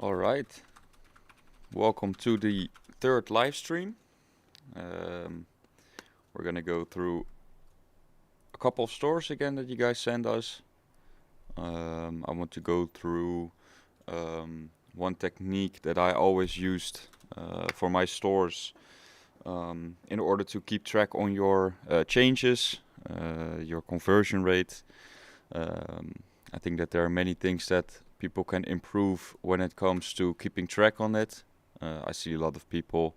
All right, welcome to the third live stream. Um, we're gonna go through a couple of stores again that you guys send us. I want to go through one technique that I always used for my stores in order to keep track on your changes, your conversion rate. Um, I think that there are many things that people can improve when it comes to keeping track on it. I see a lot of people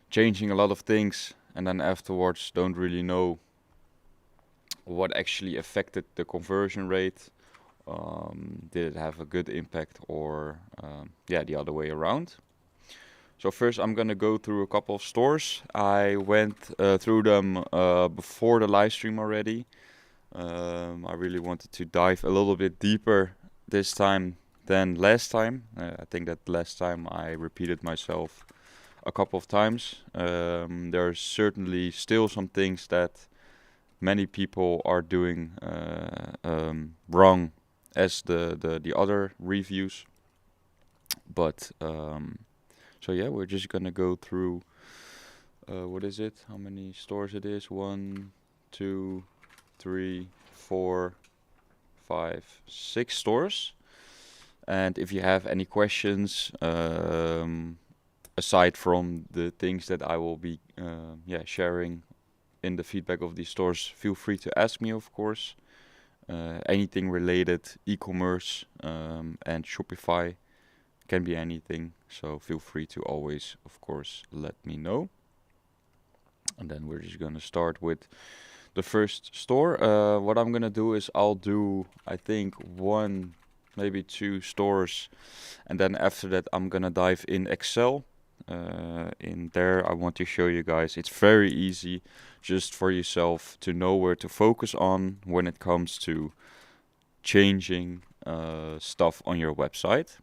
changing a lot of things and then afterwards don't really know what actually affected the conversion rate. Did it have a good impact or the other way around? So first I'm gonna go through a couple of stores. I went through them before the live stream already. I really wanted to dive a little bit deeper this time than last time. I think that last time I repeated myself a couple of times. There's certainly still some things that many people are doing wrong as the other reviews. But we're just gonna go through. What is it? How many stores it is? 1, 2, 3, 4, 5, 6 stores. And if you have any questions, aside from the things that I will be sharing in the feedback of these stores, feel free to ask me, of course. Anything related, e-commerce and Shopify, can be anything. So feel free to always, of course, let me know. And then we're just gonna start with the first store. What I'm gonna do is I'll do, I think, 1, maybe 2 stores, and then after that I'm gonna dive in Excel. In there I want to show you guys, it's very easy just for yourself to know where to focus on when it comes to changing stuff on your website,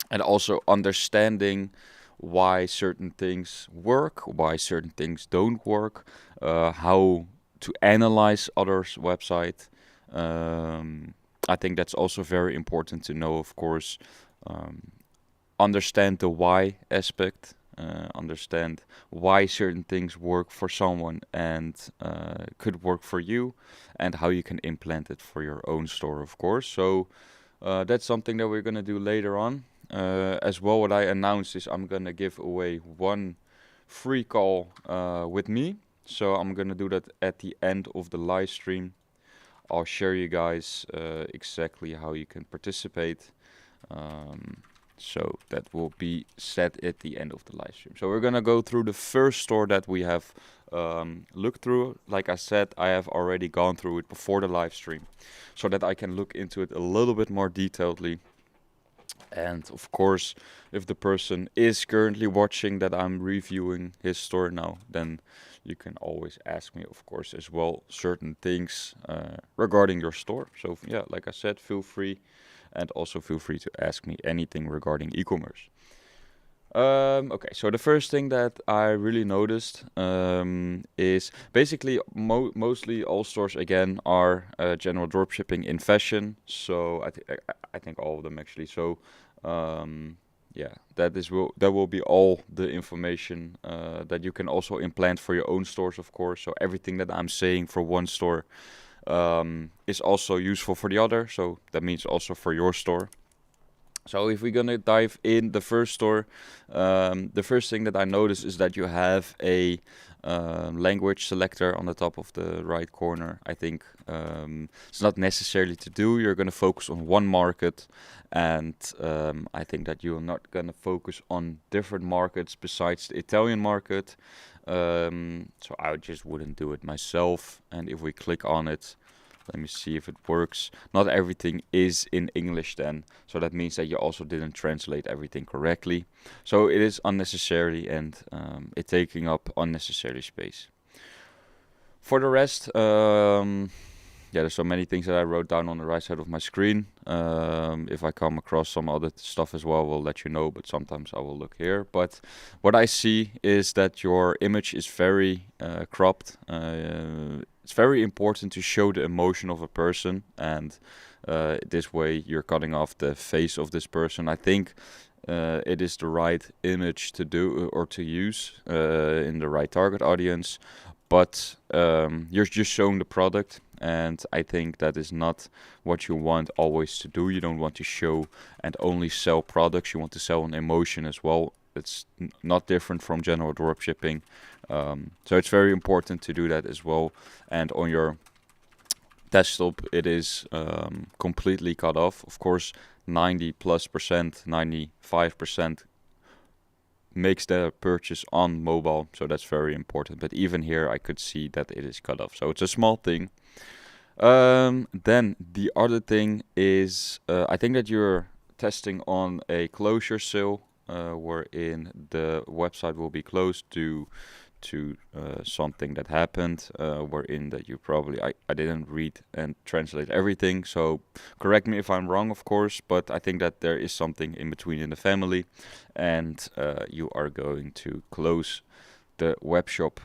and also understanding why certain things work, why certain things don't work, how to analyze others' website. I think that's also very important to know, of course. Understand the why aspect, understand why certain things work for someone and could work for you, and how you can implement it for your own store, of course. So that's something that we're going to do later on. As well, what I announced is I'm going to give away 1 free call with me. So I'm going to do that at the end of the live stream. I'll share you guys exactly how you can participate. So that will be set at the end of the live stream. So we're gonna go through the first store that we have looked through. Like I said, I have already gone through it before the live stream, so that I can look into it a little bit more detailedly. And of course, if the person is currently watching that I'm reviewing his store now, then you can always ask me, of course, as well, certain things regarding your store. So yeah, like I said, feel free. And also feel free to ask me anything regarding e-commerce. Okay, so the first thing that I really noticed is basically mostly all stores again are general dropshipping in fashion. So I think all of them actually. So that will be all the information that you can also implant for your own stores, of course. So everything that I'm saying for one store is also useful for the other, so that means also for your store. So if we're gonna dive in the first store, the first thing that I noticed is that you have a language selector on the top of the right corner. I think it's not necessarily to do. You're gonna focus on one market, and I think that you're not gonna focus on different markets besides the Italian market. So I just wouldn't do it myself. And if we click on it, let me see if it works. Not everything is in English then, so that means that you also didn't translate everything correctly. So it is unnecessary, and it's taking up unnecessary space. For the rest, there's so many things that I wrote down on the right side of my screen. If I come across some other stuff as well, we'll let you know, but sometimes I will look here. But what I see is that your image is very cropped. it's very important to show the emotion of a person, and this way you're cutting off the face of this person. I think it is the right image to do or to use in the right target audience, but you're just showing the product, and I think that is not what you want always to do. You don't want to show and only sell products. You want to sell an emotion as well. It's not different from general dropshipping. So it's very important to do that as well. And on your desktop, it is completely cut off. Of course, 90+%, 95% makes the purchase on mobile, so that's very important. But even here, I could see that it is cut off. So it's a small thing. Then the other thing is, I think that you're testing on a closure sale, wherein the website will be closed due to something that happened, wherein that you probably, I didn't read and translate everything, so correct me if I'm wrong, of course, but I think that there is something in between in the family, and you are going to close the web shop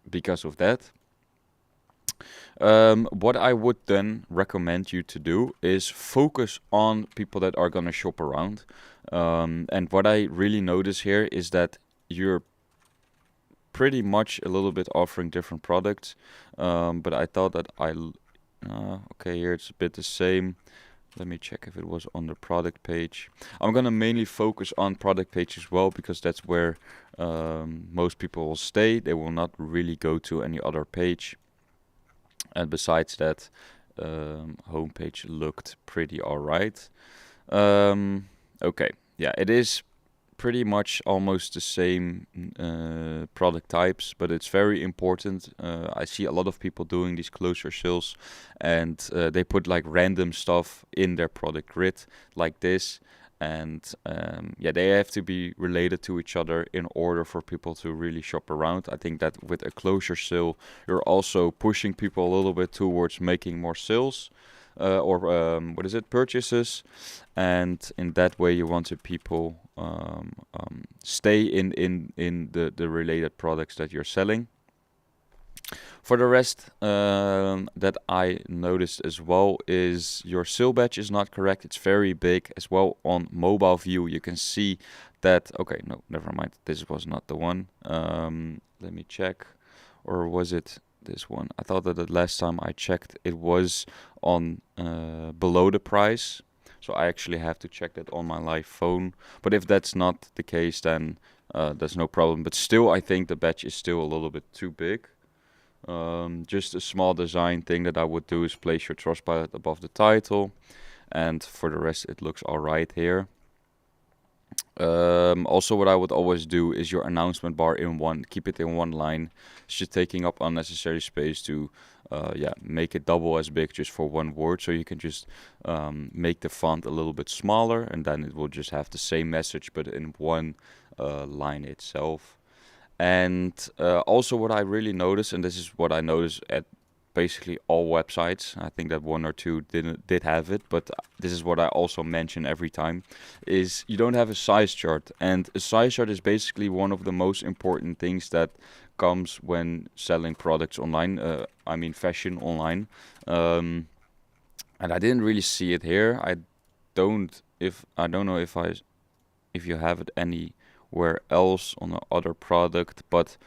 because of that. What I would then recommend you to do is focus on people that are gonna shop around. And what I really notice here is that you're pretty much a little bit offering different products. But I thought that okay, here it's a bit the same. Let me check if it was on the product page. I'm gonna mainly focus on product page as well, because that's where most people will stay. They will not really go to any other page. And besides that, homepage looked pretty alright. Okay, yeah, it is pretty much almost the same product types, but it's very important. I see a lot of people doing these closure sales, and they put like random stuff in their product grid like this. And yeah, they have to be related to each other in order for people to really shop around. I think that with a closure sale, you're also pushing people a little bit towards making more sales, or purchases, and in that way you want to people stay in the related products that you're selling. For the rest, that I noticed as well is your sale batch is not correct. It's very big as well. On mobile view, you can see that. Okay, no, never mind. This was not the one. Let me check. Or was it this one? I thought that the last time I checked, it was on below the price. So I actually have to check that on my live phone. But if that's not the case, then there's no problem. But still, I think the batch is still a little bit too big. Just a small design thing that I would do is place your Trustpilot above the title, and for the rest it looks alright here. Also, what I would always do is your announcement bar keep it in one line. It's just taking up unnecessary space to make it double as big just for one word. So you can just make the font a little bit smaller, and then it will just have the same message but in one line itself. And also what I really noticed, and this is what I noticed at basically all websites, I think that one or two did have it, but this is what I also mention every time, is you don't have a size chart. And a size chart is basically one of the most important things that comes when selling products online, I mean fashion online. And I didn't really see it here. I don't know if you have it anywhere else on the other product, but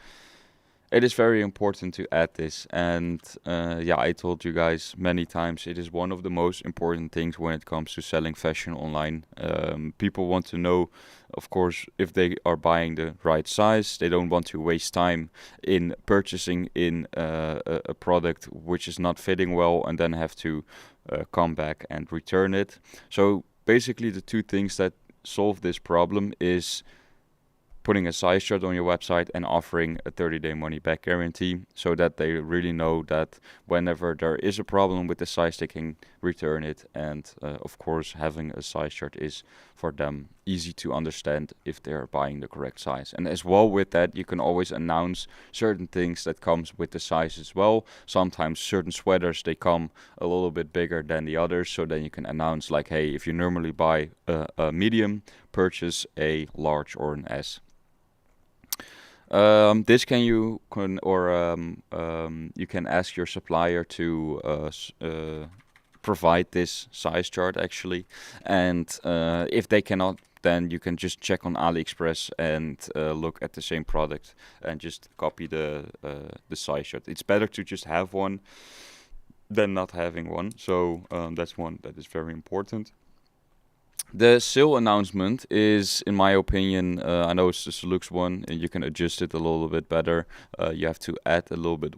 it is very important to add this. And I told you guys many times, it is one of the most important things when it comes to selling fashion online. People want to know, of course, if they are buying the right size. They don't want to waste time in purchasing in a product which is not fitting well and then have to come back and return it. So basically the two things that solve this problem is putting a size chart on your website and offering a 30-day money-back guarantee, so that they really know that whenever there is a problem with the size, they can return it. And of course, having a size chart is for them easy to understand if they're buying the correct size. And as well with that, you can always announce certain things that comes with the size as well. Sometimes certain sweaters, they come a little bit bigger than the others, so then you can announce like, hey, if you normally buy a medium, purchase a large or an S. This can you can or you can ask your supplier to provide this size chart actually, and if they cannot, then you can just check on AliExpress and look at the same product and just copy the size chart. It's better to just have one than not having one. So that's one that is very important. The sale announcement is, in my opinion, I know it's just a looks one, and you can adjust it a little bit better. You have to add a little bit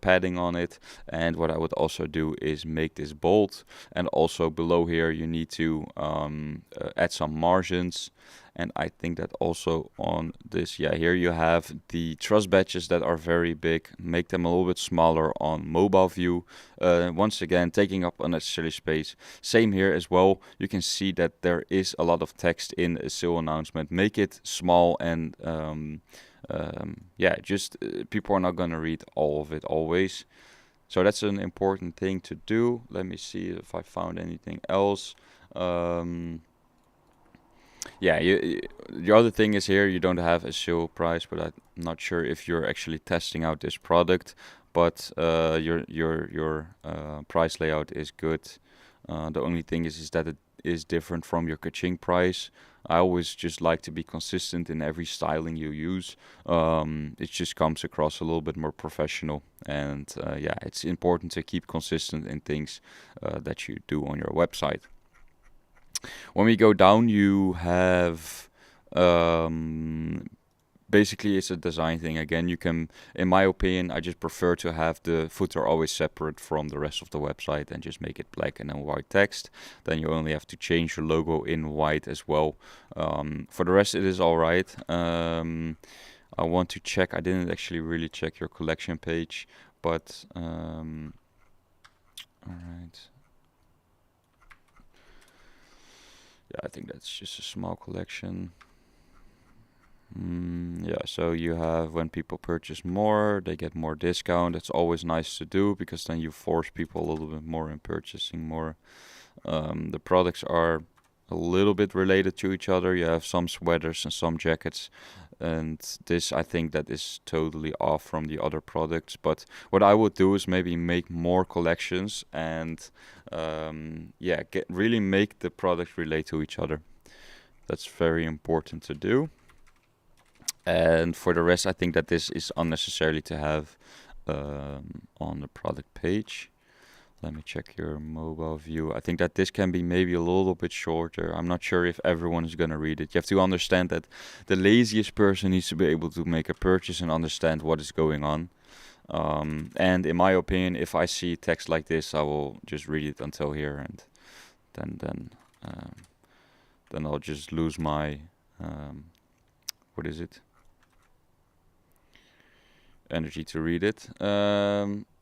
padding on it. And what I would also do is make this bold. And also below here, you need to add some margins. And I think that also on this, yeah, here you have the truss badges that are very big. Make them a little bit smaller on mobile view. Once again, taking up unnecessary space. Same here as well. You can see that there is a lot of text in a sale announcement. Make it small and yeah, just people are not gonna read all of it always. So that's an important thing to do. Let me see if I found anything else. Yeah, the other thing is here you don't have a sale price, but I'm not sure if you're actually testing out this product. But your price layout is good. The only thing is that it is different from your kaching price. I always just like to be consistent in every styling you use. It just comes across a little bit more professional, and yeah, it's important to keep consistent in things that you do on your website. When we go down, you have basically it's a design thing again. You can, in my opinion, I just prefer to have the footer always separate from the rest of the website and just make it black and then white text. Then you only have to change your logo in white as well. For the rest, it is all right. I want to check. I didn't actually really check your collection page, but all right. Yeah, I think that's just a small collection. Yeah, so you have when people purchase more, they get more discount. That's always nice to do because then you force people a little bit more in purchasing more. The products are a little bit related to each other. You have some sweaters and some jackets, and this I think that is totally off from the other products. But what I would do is maybe make more collections and yeah, really make the products relate to each other. That's very important to do. And for the rest, I think that this is unnecessarily to have on the product page. Let me check your mobile view. I think that this can be maybe a little bit shorter. I'm not sure if everyone is going to read it. You have to understand that the laziest person needs to be able to make a purchase and understand what is going on. And in my opinion, if I see text like this, I will just read it until here, and then I'll just lose my what is it? Energy to read it.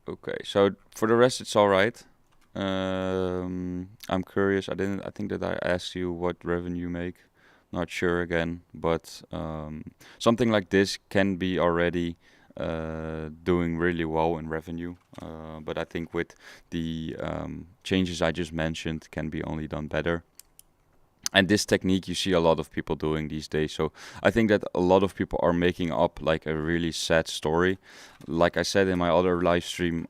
Okay, so for the rest, it's all right. I'm curious. I think that I asked you what revenue you make. Not sure again, but something like this can be already doing really well in revenue. But I think with the changes I just mentioned, can be only done better. And this technique you see a lot of people doing these days. So I think that a lot of people are making up like a really sad story. Like I said in my other live stream,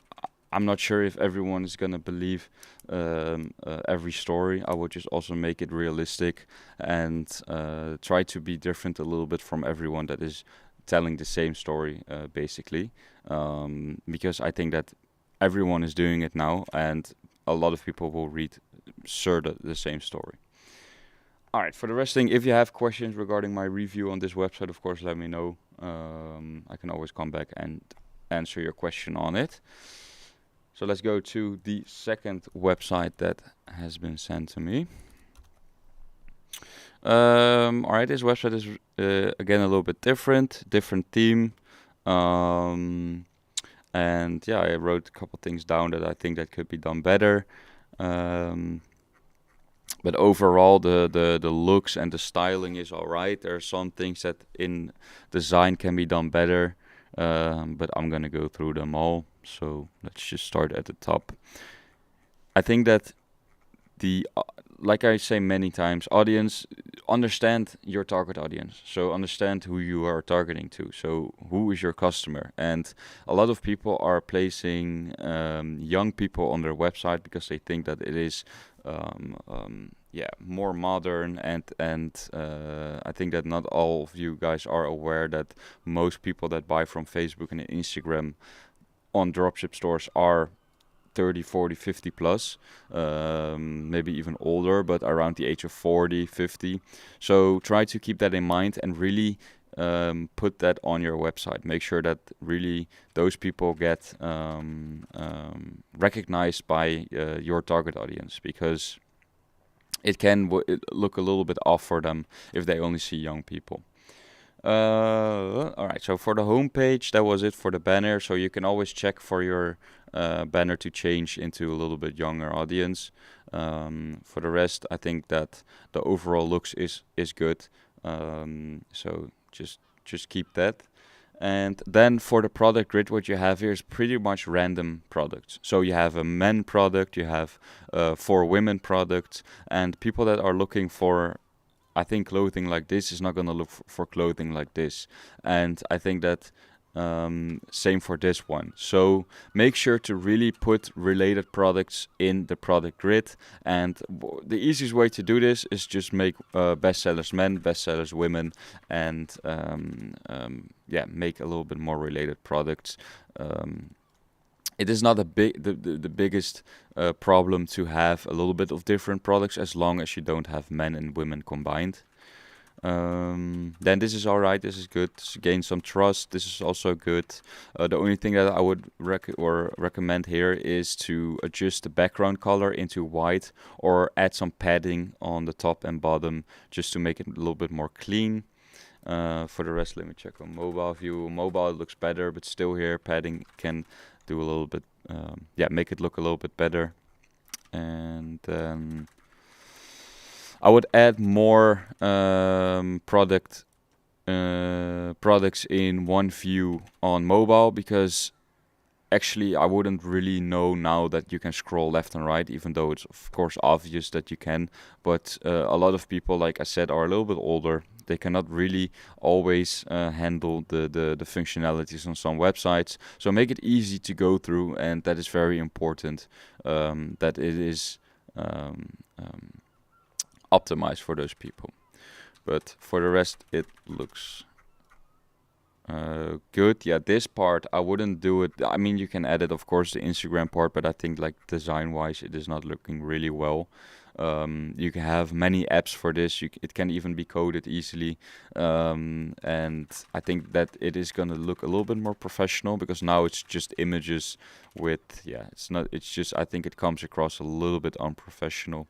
I'm not sure if everyone is gonna believe every story. I would just also make it realistic and try to be different a little bit from everyone that is telling the same story, basically. Because I think that everyone is doing it now, and a lot of people will read the same story. All right, for the rest thing, if you have questions regarding my review on this website, of course, let me know. I can always come back and answer your question on it. So let's go to the second website that has been sent to me. All right, this website is again a little bit different theme. And yeah, I wrote a couple things down that I think that could be done better. But overall, the looks and the styling is all right. There are some things that in design can be done better, but I'm gonna go through them all. So let's just start at the top. I think that the like I say many times, audience, understand your target audience. So understand who you are targeting to. So who is your customer? And a lot of people are placing young people on their website because they think that it is more modern, and I think that not all of you guys are aware that most people that buy from Facebook and Instagram on dropship stores are 30, 40, 50 plus, maybe even older, but around the age of 40, 50. So try to keep that in mind and really put that on your website. Make sure that really those people get recognized by your target audience, because it can look a little bit off for them if they only see young people. All right, so for the homepage, that was it for the banner. So you can always check for your banner to change into a little bit younger audience. For the rest, I think that the overall looks is good. So just keep that. And then for the product grid, what you have here is pretty much random products. So you have a men product, you have 4 women products, and people that are looking for, I think, clothing like this is not going to look for clothing like this. And I think that same for this one. So make sure to really put related products in the product grid. And the easiest way to do this is just make bestsellers men, bestsellers women, and make a little bit more related products. It is not the biggest problem to have a little bit of different products, as long as you don't have men and women combined. Then this is alright, this is good. Gain some trust, this is also good. The only thing that I would recommend here is to adjust the background color into white, or add some padding on the top and bottom, just to make it a little bit more clean. For the rest, let me check on mobile view. Mobile looks better, but still here padding can do a little bit, make it look a little bit better. And I would add more products in one view on mobile, because actually I wouldn't really know now that you can scroll left and right, even though it's of course obvious that you can. But a lot of people, like I said, are a little bit older. They cannot really always handle the functionalities on some websites. So make it easy to go through, and that is very important, that it is optimized for those people. But for the rest, it looks good. Yeah, this part I wouldn't do it. I mean, you can edit, of course, the Instagram part, but I think like design-wise, it is not looking really well. You can have many apps for this. It can even be coded easily, and I think that it is gonna look a little bit more professional, because now it's just images with It's not. It's just, I think it comes across a little bit unprofessional,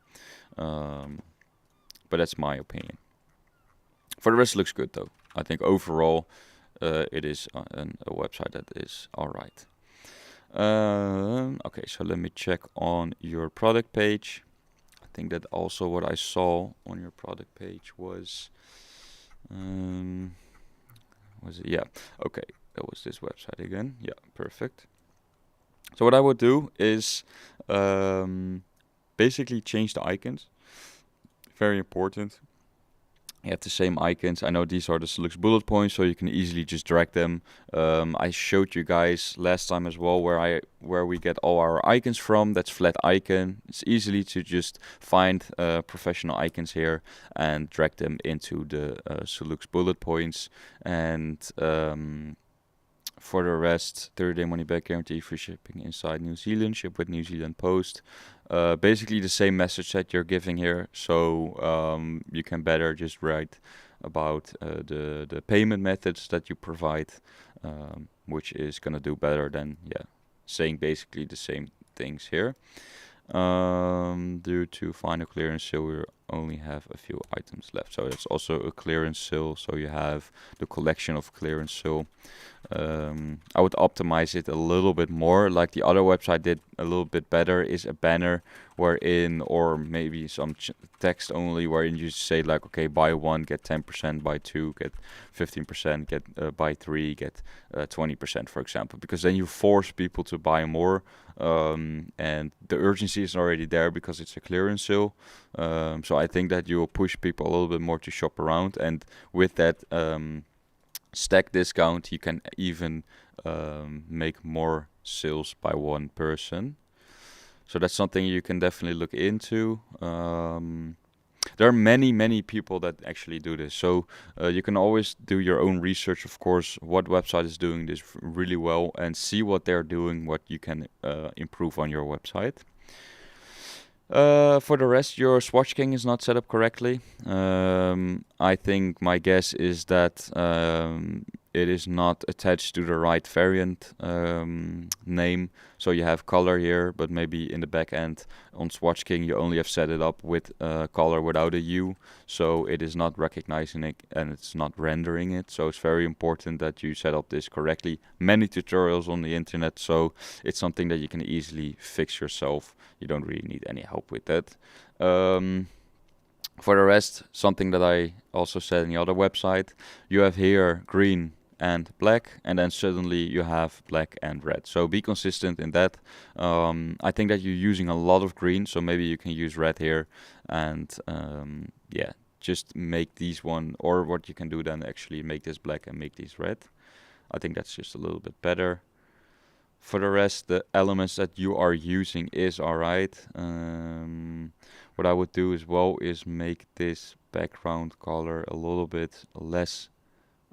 but that's my opinion. For the rest, it looks good though. I think overall, it is a website that is alright. Okay, so let me check on your product page. I think that also what I saw on your product page was it? Yeah, okay, that was this website again. Yeah, perfect. So what I would do is basically change the icons. Very important. You have the same icons. I know these are the Solux bullet points, so you can easily just drag them. I showed you guys last time as well where we get all our icons from. That's flat icon. It's easily to just find professional icons here and drag them into the Solux bullet points. And for the rest, 30-day money back guarantee, free shipping inside New Zealand, ship with New Zealand Post. Basically the same message that you're giving here, so you can better just write about the payment methods that you provide, which is gonna do better than saying basically the same things here. Due to final clearance, so we're only have a few items left. So it's also a clearance sale, so you have the collection of clearance sale. I would optimize it a little bit more, like the other website did a little bit better, is a banner wherein, or maybe some text only, wherein you say like, okay, buy one, get 10%, buy two, get 15%, get buy three, get 20%, for example, because then you force people to buy more, and the urgency is already there because it's a clearance sale. So I think that you will push people a little bit more to shop around, and with that stack discount, you can even make more sales by one person. So that's something you can definitely look into. There are many people that actually do this. So you can always do your own research, of course, what website is doing this really well, and see what they're doing, what you can improve on your website. For the rest, your Swatch King is not set up correctly. I think my guess is that it is not attached to the right variant name. So you have color here, but maybe in the back end on Swatch King you only have set it up with color without a U. So it is not recognizing it and it's not rendering it. So it's very important that you set up this correctly. Many tutorials on the internet, so it's something that you can easily fix yourself. You don't really need any help with that. For the rest, something that I also said in the other website, you have here green and black, and then suddenly you have black and red. So be consistent in that. I think that you're using a lot of green, so maybe you can use red here, and yeah, just make these one, or what you can do then actually make this black and make these red. I think that's just a little bit better. For the rest, the elements that you are using is alright. What I would do as well is make this background color a little bit less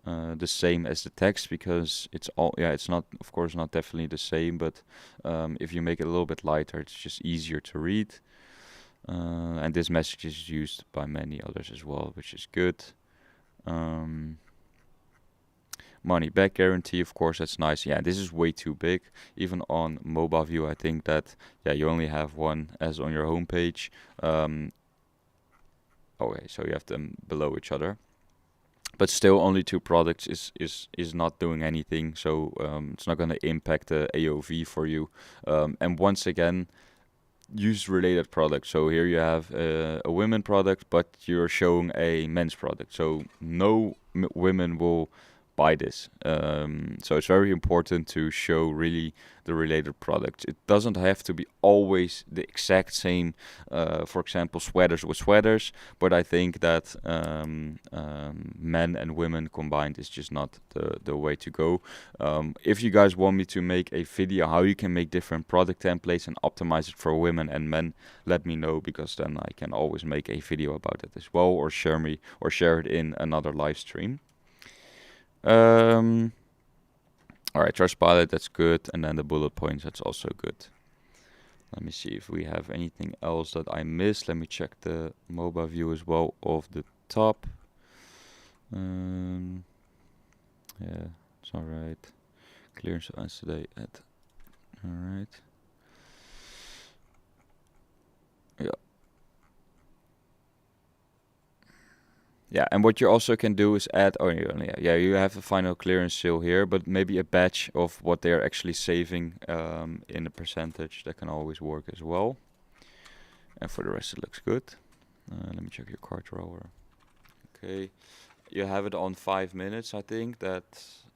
the same as the text, because it's all, yeah, it's not, of course, not definitely the same, but if you make it a little bit lighter, it's just easier to read. And this message is used by many others as well, which is good. Money back guarantee, of course, that's nice. Yeah, this is way too big. Even on mobile view, I think that, yeah, you only have one as on your homepage. Okay, so you have them below each other. But still, only two products is not doing anything, so it's not going to impact the AOV for you. And once again, use related products. So here you have a women product, but you're showing a men's product. So no women will buy this. So it's very important to show really the related products. It doesn't have to be always the exact same, for example, sweaters with sweaters, but I think that men and women combined is just not the way to go. If you guys want me to make a video how you can make different product templates and optimize it for women and men, let me know, because then I can always make a video about it as well, or share it in another live stream. Alright, Trustpilot, that's good, and then the bullet points, that's also good. Let me see if we have anything else that I missed. Let me check the mobile view as well of the top. Yeah, it's alright. Clearance as today at alright. Yeah. Yeah, and what you also can do is add, you have the final clearance sale here, but maybe a batch of what they're actually saving in a percentage. That can always work as well. And for the rest, it looks good. Let me check your cart roller. Okay, you have it on 5 minutes. I think that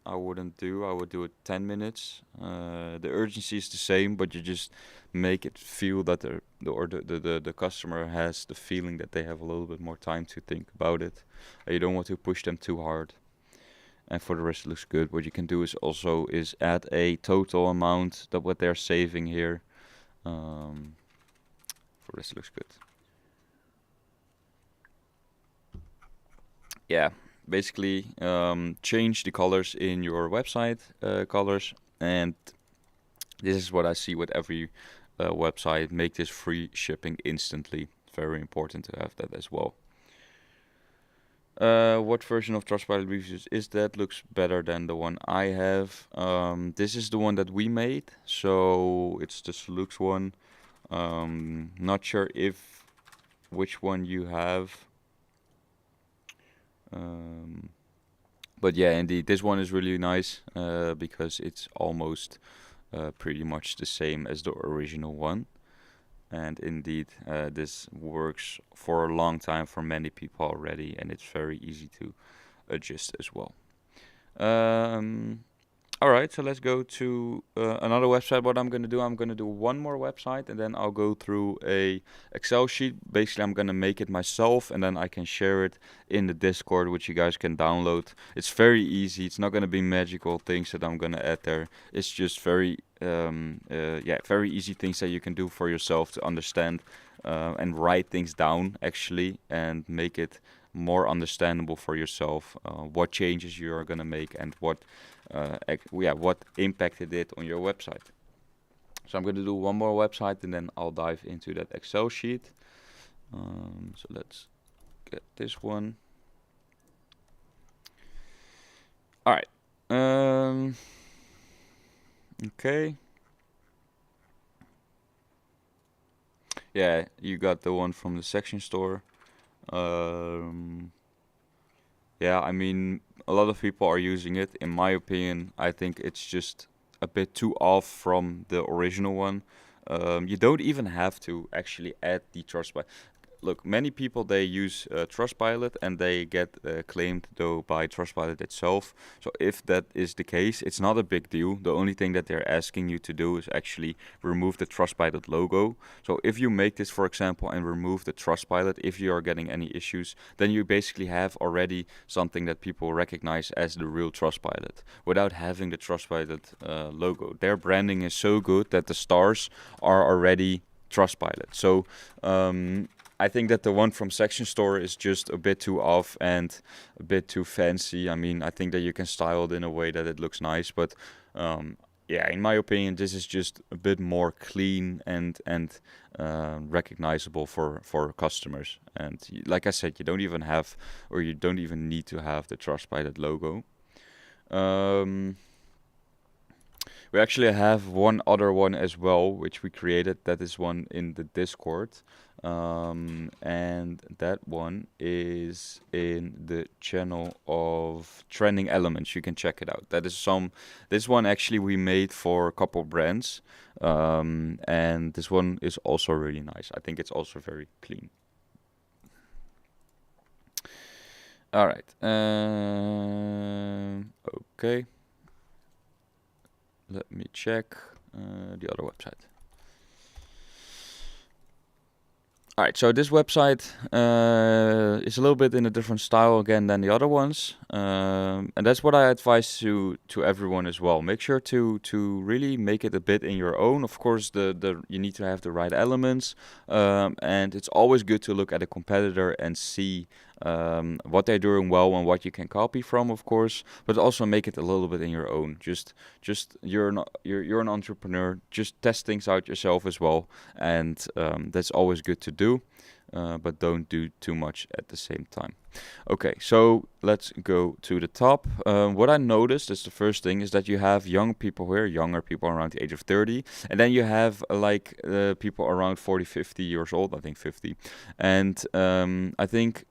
I wouldn't do. I would do it 10 minutes. The urgency is the same, but you just make it feel that the customer has the feeling that they have a little bit more time to think about it. You don't want to push them too hard. And for the rest, it looks good. What you can do is also add a total amount that what they're saving here. For the rest, it looks good. Yeah, basically change the colors in your website colors, and this is what I see with every website. Make this free shipping instantly. Very important to have that as well. What version of Trustpilot reviews is that? Looks better than the one I have. This is the one that we made, so it's the Lux one. Not sure if which one you have. But yeah, indeed, this one is really nice because it's almost pretty much the same as the original one. And indeed, this works for a long time for many people already, and it's very easy to adjust as well. Um, all right, so let's go to another website. What I'm going to do, I'm going to do one more website, and then I'll go through a Excel sheet. Basically, I'm going to make it myself, and then I can share it in the Discord, which you guys can download. It's very easy. It's not going to be magical things that I'm going to add there. It's just very, very easy things that you can do for yourself to understand and write things down, actually, and make it more understandable for yourself, what changes you are going to make and what impacted it on your website. So I'm going to do one more website and then I'll dive into that Excel sheet. So let's get this one. All right. Okay. Yeah, you got the one from the section store. Yeah, I mean, a lot of people are using it. In my opinion, I think it's just a bit too off from the original one. You don't even have to actually add the trust by. Look, many people they use Trustpilot and they get claimed though by Trustpilot itself. So if that is the case, it's not a big deal. The only thing that they're asking you to do is actually remove the Trustpilot logo. So if you make this, for example, and remove the Trustpilot, if you are getting any issues, then you basically have already something that people recognize as the real Trustpilot without having the Trustpilot logo. Their branding is so good that the stars are already Trustpilot. So I think that the one from Section Store is just a bit too off and a bit too fancy. I mean, I think that you can style it in a way that it looks nice, but yeah, in my opinion, this is just a bit more clean and recognizable for customers. And like I said, you don't even have, or you don't even need to have the Trustpilot logo. We actually have one other one as well, which we created. That is one in the Discord. And that one is in the channel of Trending Elements. You can check it out. This one actually we made for a couple brands. And this one is also really nice. I think it's also very clean. All right. Okay. Let me check the other website. All right, so this website is a little bit in a different style again than the other ones, and that's what I advise to everyone as well. Make sure to really make it a bit in your own. Of course, you need to have the right elements, and it's always good to look at a competitor and see what they're doing well and what you can copy from, of course, but also make it a little bit in your own. Just you're an entrepreneur. Just test things out yourself as well, and that's always good to do. But don't do too much at the same time. Okay, so let's go to the top. What I noticed is the first thing is that you have young people here, younger people around the age of 30, and then you have people around 40, 50 years old, I think 50. And I think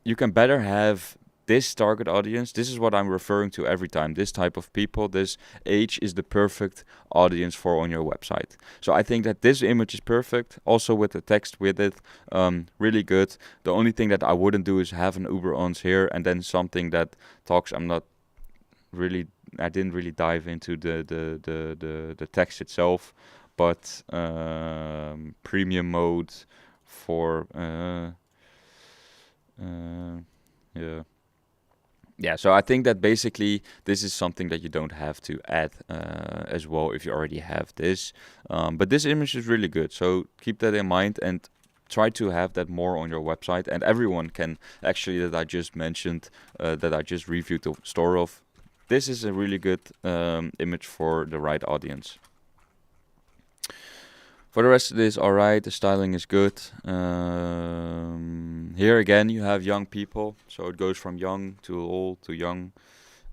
you can better have this target audience. This is what I'm referring to every time. This type of people, this age is the perfect audience for on your website. So I think that this image is perfect. Also with the text with it, really good. The only thing that I wouldn't do is have an Uber ons here and then something that talks. I didn't really dive into the text itself, but premium mode for yeah, so I think that basically this is something that you don't have to add as well if you already have this. But this image is really good, so keep that in mind and try to have that more on your website. And everyone can actually, that I just mentioned, that I just reviewed the store of. This is a really good image for the right audience. For the rest of this, alright, the styling is good. Here again, you have young people, so it goes from young to old to young.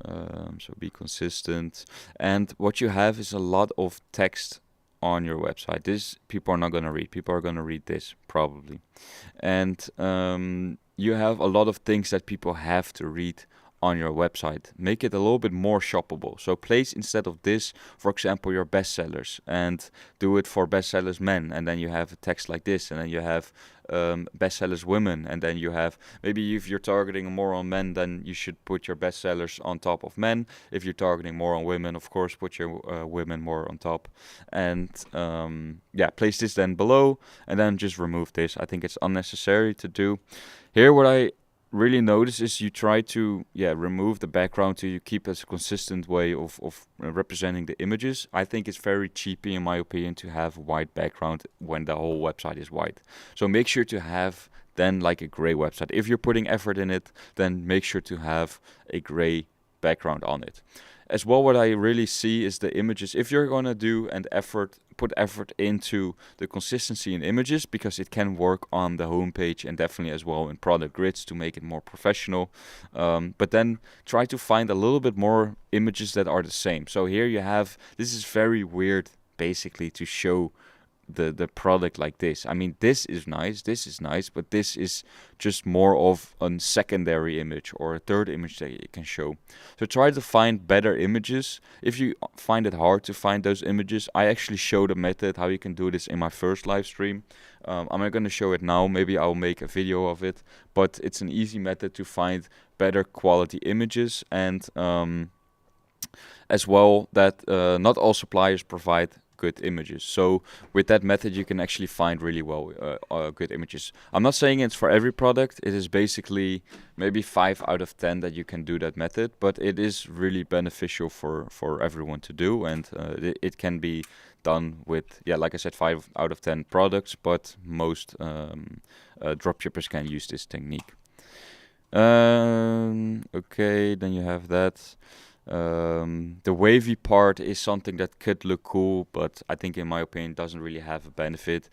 So be consistent. And what you have is a lot of text on your website. This people are not going to read. People are going to read this probably. And you have a lot of things that people have to read on your website. Make it a little bit more shoppable. So place instead of this, for example, your bestsellers, and do it for bestsellers men, and then you have a text like this, and then you have bestsellers women, and then you have, maybe if you're targeting more on men, then you should put your bestsellers on top of men. If you're targeting more on women, of course, put your women more on top. And yeah, place this then below, and then just remove this. I think it's unnecessary to do. Here, what I really notice is you try to remove the background to you keep as a consistent way of representing the images. I think it's very cheapy, in my opinion, to have a white background when the whole website is white. So make sure to have then like a gray website. If you're putting effort in it, then make sure to have a gray background on it. As well, what I really see is the images. If you're gonna do put effort into the consistency in images, because it can work on the homepage and definitely as well in product grids to make it more professional. But then try to find a little bit more images that are the same. So here you have, this is very weird basically to show the product like this. I mean, this is nice, but this is just more of a secondary image or a third image that you can show. So try to find better images. If you find it hard to find those images, I actually showed a method how you can do this in my first live stream. I'm not going to show it now. Maybe I'll make a video of it, but it's an easy method to find better quality images, and as well that not all suppliers provide good images. So with that method you can actually find really well good images. I'm not saying it's for every product. It is basically maybe 5 out of 10 that you can do that method, but it is really beneficial for everyone to do, and it can be done with, like I said, 5 out of 10 products, but most dropshippers can use this technique. Okay, then you have that. The wavy part is something that could look cool, but I think in my opinion doesn't really have a benefit.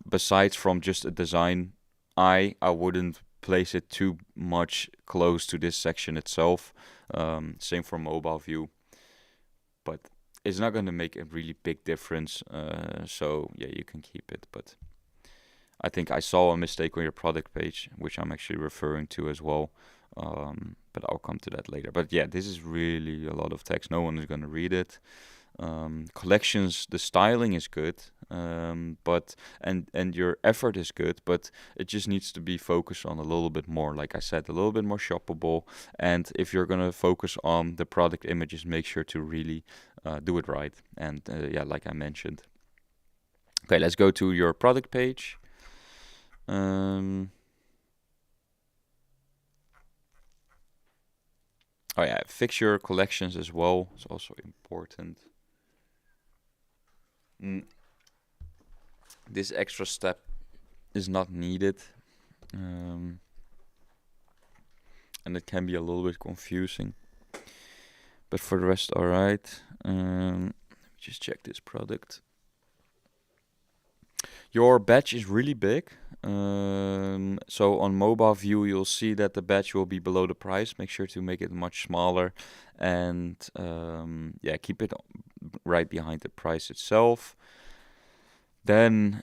Besides from just a design eye, I wouldn't place it too much close to this section itself. Same for mobile view, but it's not going to make a really big difference. So yeah, you can keep it, but I think I saw a mistake on your product page, which I'm actually referring to as well. But I'll come to that later. But yeah, this is really a lot of text. No one is going to read it. Collections, the styling is good, but and your effort is good, but it just needs to be focused on a little bit more. Like I said, a little bit more shoppable. And if you're going to focus on the product images, make sure to really do it right. And like I mentioned. Okay, let's go to your product page. Oh yeah, fix your collections as well. It's also important. This extra step is not needed. And it can be a little bit confusing. But for the rest, alright. Just check this product. Your batch is really big. So on mobile view, you'll see that the batch will be below the price. Make sure to make it much smaller, and keep it right behind the price itself. Then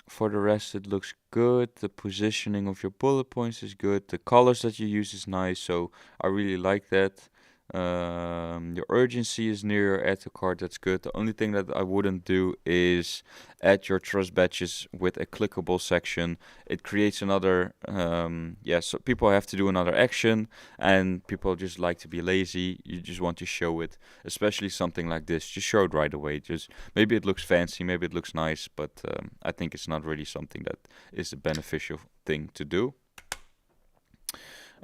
for the rest, it looks good. The positioning of your bullet points is good. The colors that you use is nice, so I really like that. Your urgency is near your add to cart. That's good. The only thing that I wouldn't do is add your trust batches with a clickable section. It creates another so people have to do another action, and people just like to be lazy. You just want to show it, especially something like this. Just show it right away. Just maybe it looks fancy, maybe it looks nice, but I think it's not really something that is a beneficial thing to do.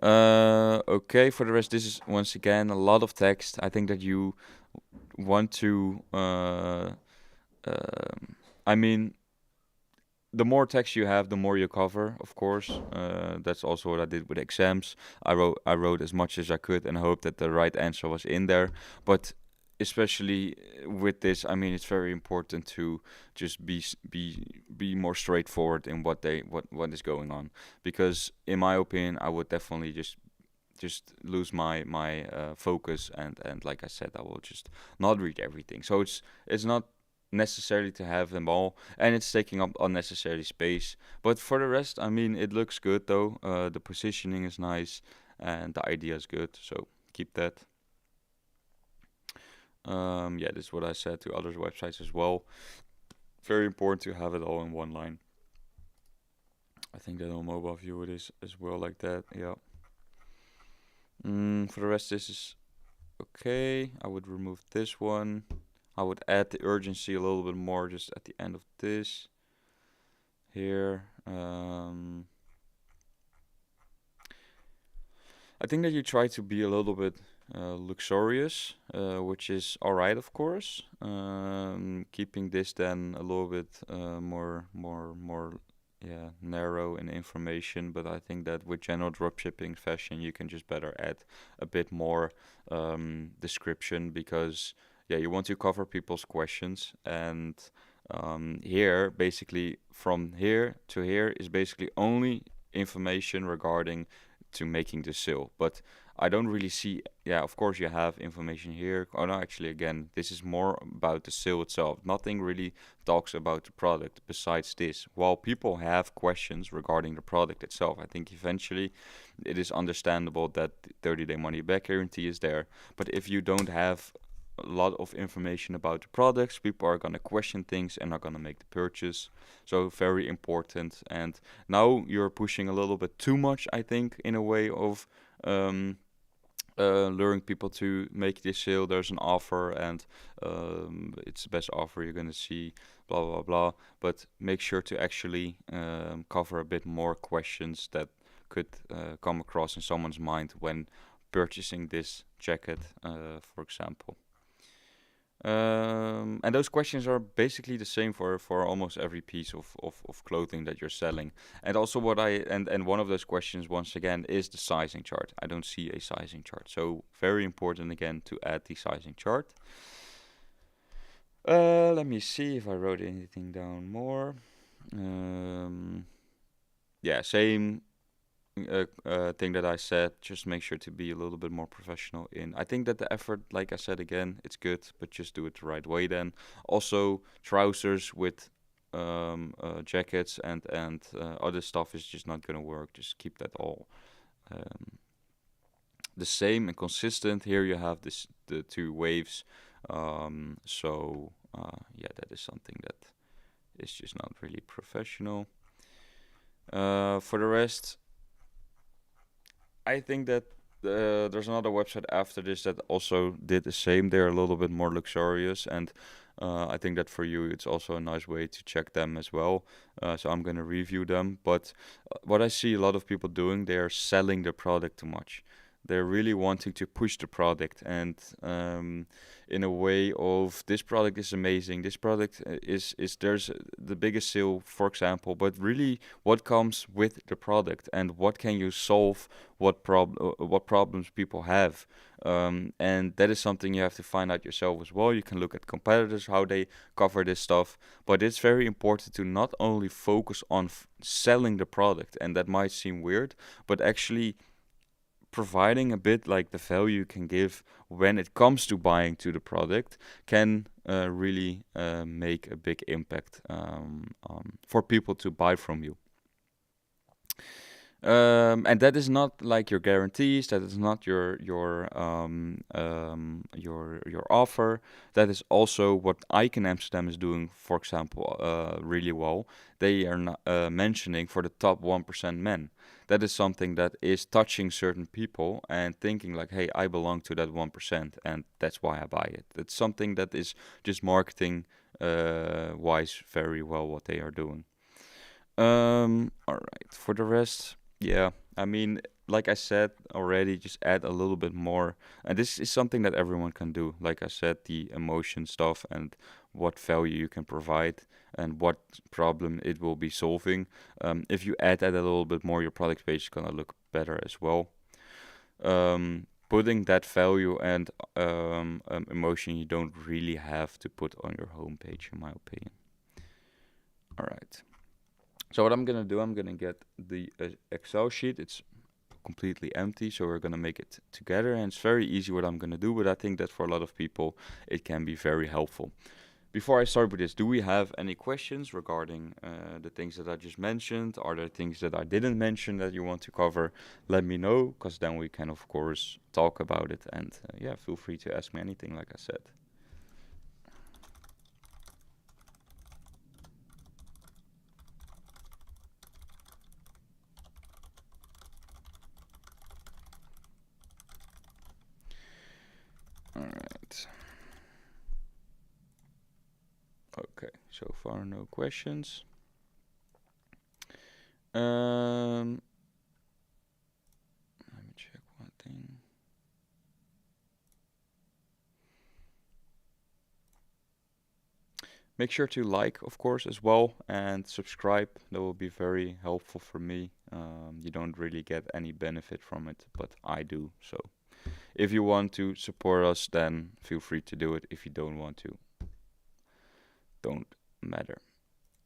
Okay, for the rest, this is once again a lot of text. I think that you want to I mean, the more text you have, the more you cover, of course. That's also what I did with exams. I wrote as much as I could and hope that the right answer was in there. But especially with this, I mean, it's very important to just be more straightforward in what is going on. Because in my opinion, I would definitely just just lose my focus, and like I said, I will just not read everything. So it's not necessary to have them all, and it's taking up unnecessary space. But for the rest, I mean, it looks good though. The positioning is nice, and the idea is good. So keep that. Yeah, this is what I said to other websites as well. Very important to have it all in one line. I think that on mobile view it is as well like that. Yeah. For the rest, this is okay. I would remove this one. I would add the urgency a little bit more just at the end of this here. I think that you try to be a little bit luxurious, which is alright, of course. Keeping this then a little bit more, yeah, narrow in information. But I think that with general dropshipping fashion, you can just better add a bit more description, because yeah, you want to cover people's questions. And here, basically, from here to here is basically only information regarding to making the sale. But I don't really see, yeah, of course you have information here. Oh no, actually, again, this is more about the sale itself. Nothing really talks about the product besides this. While people have questions regarding the product itself, I think eventually it is understandable that the 30-day money back guarantee is there. But if you don't have a lot of information about the products, people are going to question things and are going to make the purchase. So very important. And now you're pushing a little bit too much, I think, in a way of um, luring people to make this sale. There's an offer, and it's the best offer you're going to see, blah blah blah. But make sure to actually cover a bit more questions that could come across in someone's mind when purchasing this jacket, for example. And those questions are basically the same for almost every piece of clothing that you're selling. And also and one of those questions, once again, is the sizing chart. I don't see a sizing chart. So very important again to add the sizing chart. Let me see if I wrote anything down more. Yeah, same thing that I said. Just make sure to be a little bit more professional in. I think that the effort, like I said again, it's good, but just do it the right way. Then also trousers with jackets and other stuff is just not gonna work. Just keep that all um, the same and consistent. Here you have the two waves. So yeah, that is something that is just not really professional. For the rest, I think that there's another website after this that also did the same. They're a little bit more luxurious, and I think that for you, it's also a nice way to check them as well. So I'm gonna review them. But what I see a lot of people doing, they are selling their product too much. They're really wanting to push the product, and in a way of this product is amazing. This product is there's the biggest sale, for example. But really, what comes with the product, and what can you solve? What problems people have, and that is something you have to find out yourself as well. You can look at competitors, how they cover this stuff, but it's very important to not only focus on selling the product, and that might seem weird, but actually providing a bit like the value you can give when it comes to buying to the product can really make a big impact for people to buy from you. And that is not like your guarantees. That is not your offer. That is also what Ike in Amsterdam is doing, for example, really well. They are not, mentioning for the top 1% men. That is something that is touching certain people and thinking like, hey, I belong to that 1%, and that's why I buy it. It's something that is just marketing wise very well what they are doing. All right. For the rest, yeah. I mean, like I said already, just add a little bit more. And this is something that everyone can do. Like I said, the emotion stuff and what value you can provide and what problem it will be solving. If you add that a little bit more, your product page is gonna look better as well. Putting that value and emotion you don't really have to put on your homepage, in my opinion. All right. So what I'm gonna do, I'm gonna get the Excel sheet. It's completely empty. So we're gonna make it together, and it's very easy what I'm gonna do, but I think that for a lot of people it can be very helpful. Before I start with this, do we have any questions regarding the things that I just mentioned? Are there things that I didn't mention that you want to cover? Let me know, because then we can, of course, talk about it. And yeah, feel free to ask me anything, like I said. All right. Okay, so far no questions. Let me check one thing. Make sure to like, of course, as well, and subscribe. That will be very helpful for me. You don't really get any benefit from it, but I do. So if you want to support us, then feel free to do it. If you don't want to, don't matter.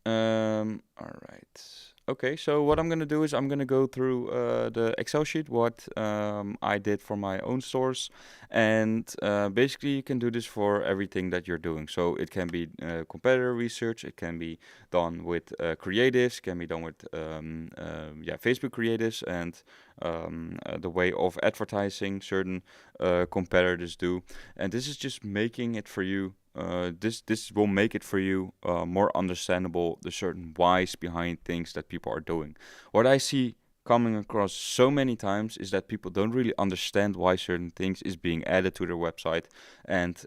All right. Okay, so what I'm gonna do is I'm gonna go through the Excel sheet, what I did for my own stores, and basically you can do this for everything that you're doing. So it can be competitor research, it can be done with creatives, can be done with yeah, Facebook creatives, and the way of advertising certain competitors do. And this is just making it for you. This will make it for you more understandable, the certain whys behind things that people are doing. What I see coming across so many times is that people don't really understand why certain things is being added to their website, and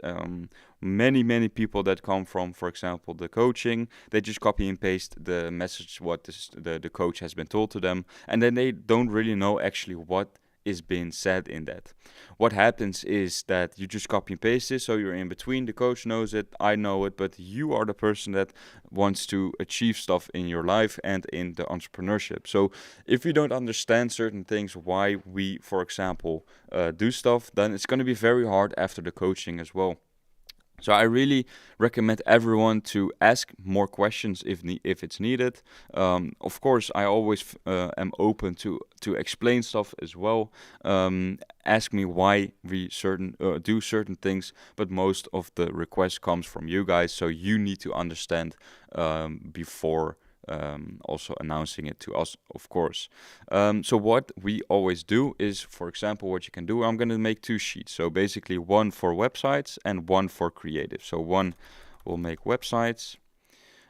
many people that come from, for example, the coaching, they just copy and paste the message what the coach has been told to them, and then they don't really know actually what is being said in that. What happens is that you just copy and paste it, so you're in between. The coach knows it, I know it, but you are the person that wants to achieve stuff in your life and in the entrepreneurship. So if you don't understand certain things, why we, for example, do stuff, then it's going to be very hard after the coaching as well. So I really recommend everyone to ask more questions if it's needed. Of course, I always am open to explain stuff as well. Ask me why we do certain things, but most of the request comes from you guys, so you need to understand before also announcing it to us, of course. So what we always do is, for example, what you can do, I'm going to make two sheets. So basically one for websites and one for creative. So one will make websites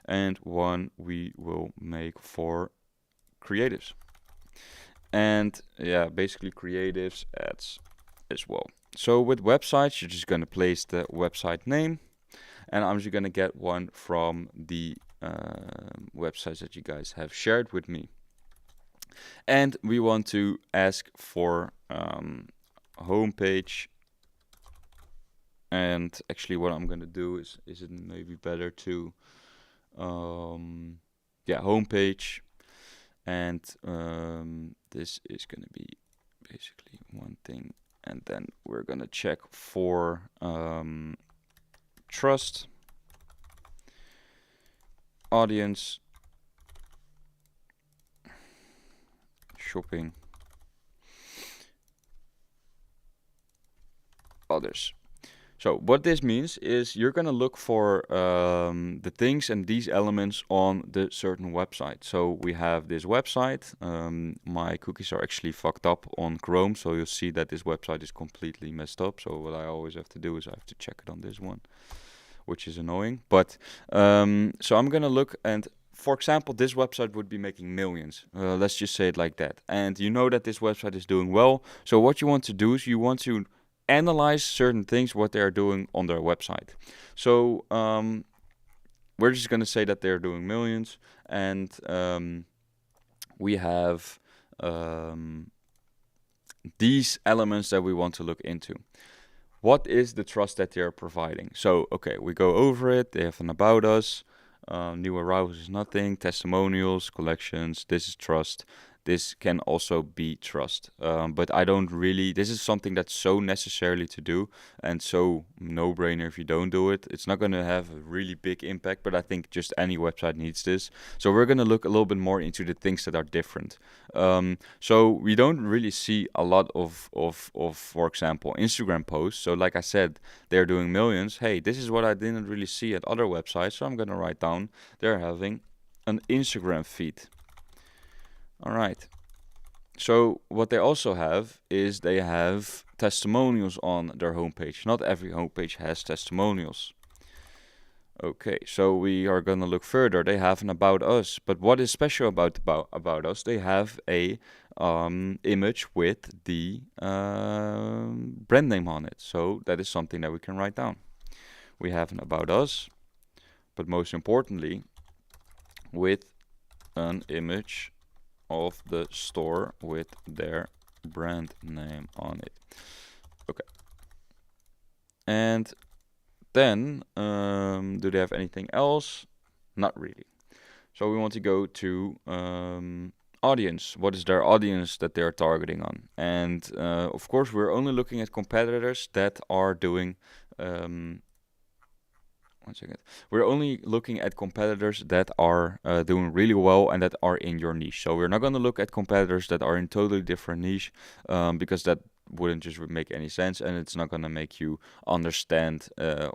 and one we will make for creatives. And yeah, basically creatives ads as well. So with websites, you're just going to place the website name, and I'm just going to get one from the websites that you guys have shared with me. And we want to ask for homepage. And actually what I'm going to do is it maybe better to, yeah, homepage. And this is going to be basically one thing. And then we're going to check for trust, audience, shopping, others. So what this means is you're gonna look for the things and these elements on the certain website. So we have this website. My cookies are actually fucked up on Chrome, so you'll see that this website is completely messed up. So what I always have to do is I have to check it on this one, which is annoying. But so I'm gonna look, and for example, this website would be making millions. Let's just say it like that. And you know that this website is doing well. So what you want to do is you want to analyze certain things, what they are doing on their website. So we're just going to say that they're doing millions, and we have these elements that we want to look into. What is the trust that they're providing? So, okay, we go over it. They have an about us. New arrivals is nothing. Testimonials, collections, this is trust. this can also be trust. But I don't really, this is something that's so necessarily to do and so no-brainer if you don't do it. It's not going to have a really big impact, but I think just any website needs this. So we're going to look a little bit more into the things that are different. So we don't really see a lot of, for example, Instagram posts. So like I said, they're doing millions. Hey, this is what I didn't really see at other websites. So I'm going to write down they're having an Instagram feed. All right. So what they also have is they have testimonials on their homepage. Not every homepage has testimonials. Okay, so we are gonna look further. They have an about us, but what is special about us? They have a image with the brand name on it. So that is something that we can write down. We have an about us, but most importantly, with an image of the store with their brand name on it. Okay. And then, do they have anything else? Not really. So we want to go to audience. What is their audience that they're targeting on? And of course, we're only looking at competitors that are doing. One second. We're only looking at competitors that are doing really well and that are in your niche. So we're not going to look at competitors that are in totally different niche because that wouldn't just make any sense, and it's not going to make you understand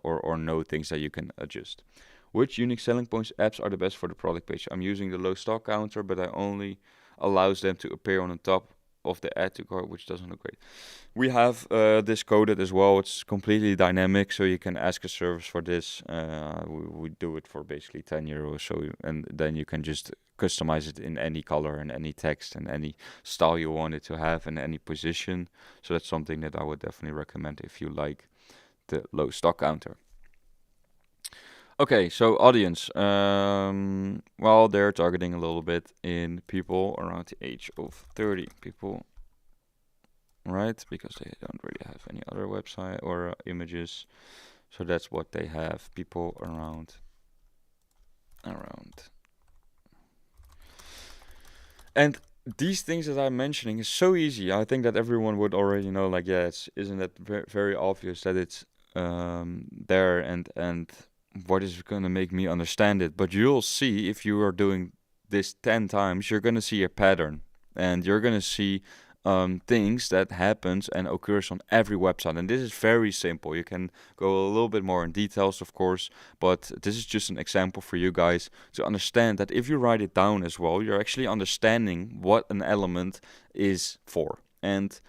or know things that you can adjust. Which unique selling points apps are the best for the product page? I'm using the low stock counter, but I only allows them to appear on the top of the add to cart, which doesn't look great. We have this coded as well. It's completely dynamic, so you can ask a service for this. We do it for basically 10 euros, and then you can just customize it in any color and any text and any style you want it to have and any position. So that's something that I would definitely recommend if you like the low stock counter. Okay, so audience. Well, they're targeting a little bit in people around the age of 30 people, right? Because they don't really have any other website or images. So that's what they have. People around. And these things that I'm mentioning is so easy. I think that everyone would already know. Like, yeah, isn't it very obvious that it's there and what is going to make me understand it? But you'll see if you are doing this 10 times, you're going to see a pattern, and you're going to see things that happens and occurs on every website. And this is very simple. You can go a little bit more in details, of course, but this is just an example for you guys to understand that if you write it down as well, you're actually understanding what an element is for. And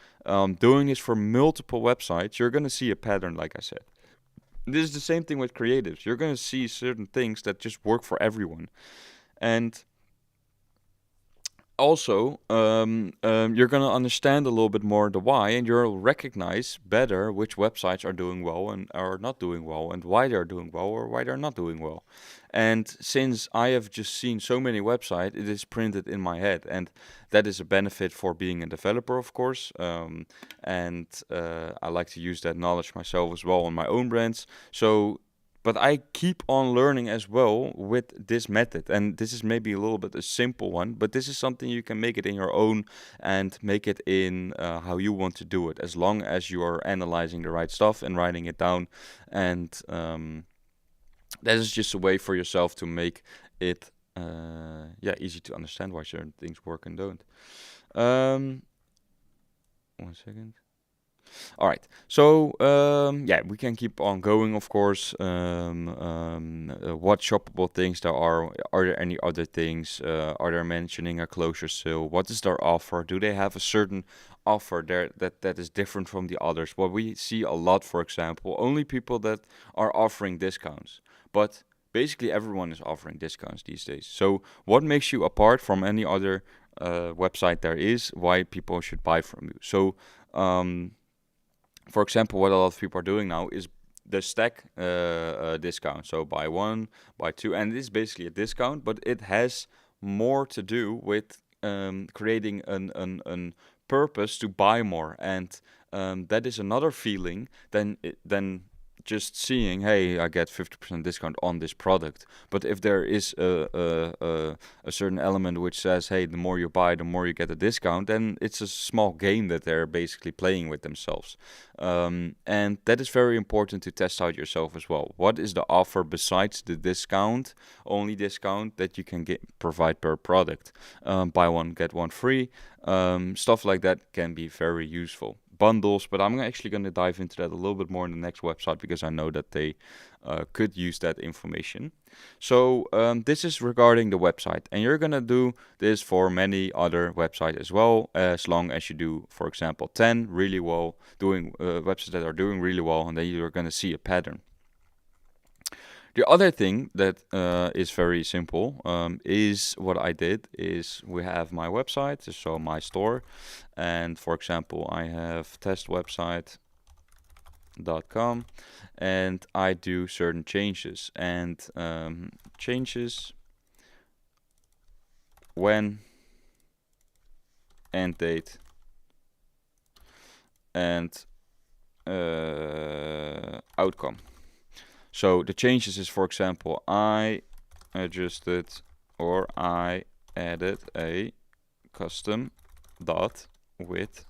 doing this for multiple websites, you're going to see a pattern, like I said. This is the same thing with creatives. You're going to see certain things that just work for everyone. And also, you're going to understand a little bit more the why, and you'll recognize better which websites are doing well and are not doing well, and why they're doing well or why they're not doing well. And since I have just seen so many websites, it is printed in my head, and that is a benefit for being a developer, of course. And I like to use that knowledge myself as well on my own brands. So but I keep on learning as well with this method. And this is maybe a little bit a simple one, but this is something you can make it in your own and make it in how you want to do it, as long as you are analyzing the right stuff and writing it down. And that is just a way for yourself to make it easy to understand why certain things work and don't. 1 second. All right. So we can keep on going, of course. What shoppable things there are? Are there any other things? Are they mentioning a closure sale? What is their offer? Do they have a certain offer there that is different from the others? What we see a lot, for example, only people that are offering discounts. But basically everyone is offering discounts these days. So what makes you apart from any other website there is? Why people should buy from you? So for example, what a lot of people are doing now is the stack discount. So buy one, buy two, and it is basically a discount, but it has more to do with creating an purpose to buy more, and that is another feeling than just seeing, hey, I get 50% discount on this product. But if there is a certain element which says, hey, the more you buy, the more you get a discount, then it's a small game that they're basically playing with themselves. And that is very important to test out yourself as well. What is the offer besides the discount, only discount that you can provide per product? Buy one, get one free. Stuff like that can be very useful. Bundles, but I'm actually going to dive into that a little bit more in the next website because I know that they could use that information. So this is regarding the website, and you're going to do this for many other websites as well, as long as you do, for example, 10 really well, doing websites that are doing really well, and then you're going to see a pattern. The other thing that is very simple is what I did is we have my website, so my store, and for example I have testwebsite.com, and I do certain changes, and changes when, end date, and outcome. So the changes is, for example, I adjusted or I added a custom dot with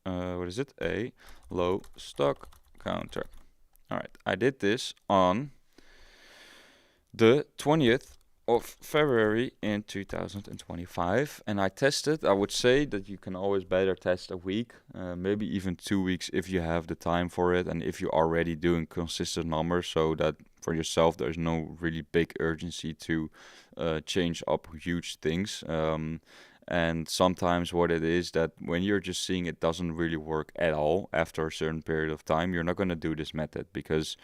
what is it? A low stock counter. All right, I did this on the 20th of February in 2025, and I tested. I would say that you can always better test a week, maybe even 2 weeks if you have the time for it, and if you're already doing consistent numbers, so that for yourself there's no really big urgency to change up huge things. And sometimes what it is that when you're just seeing it doesn't really work at all after a certain period of time, you're not going to do this method because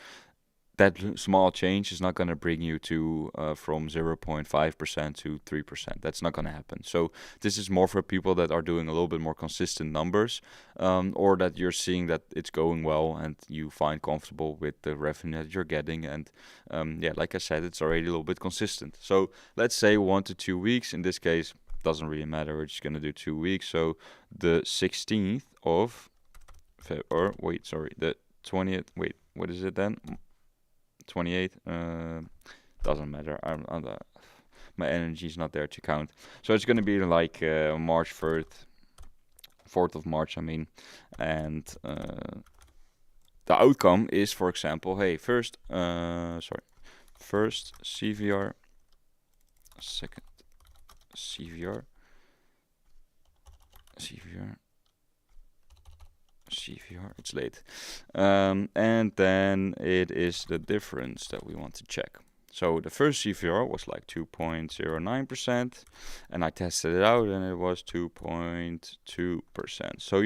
that small change is not going to bring you to from 0.5% to 3%. That's not going to happen. So this is more for people that are doing a little bit more consistent numbers, or that you're seeing that it's going well and you find comfortable with the revenue that you're getting. And yeah, like I said, it's already a little bit consistent. So let's say 1 to 2 weeks. In this case, doesn't really matter. We're just going to do 2 weeks. So the 16th of the 20th. Wait, what is it then? 28. Doesn't matter. My energy is not there to count. So it's going to be like March 4th of March, I mean. And the outcome is, for example, hey, first CVR, second CVR, it's late. And then it is the difference that we want to check. So the first CVR was like 2.09%, and I tested it out and it was 2.2%. So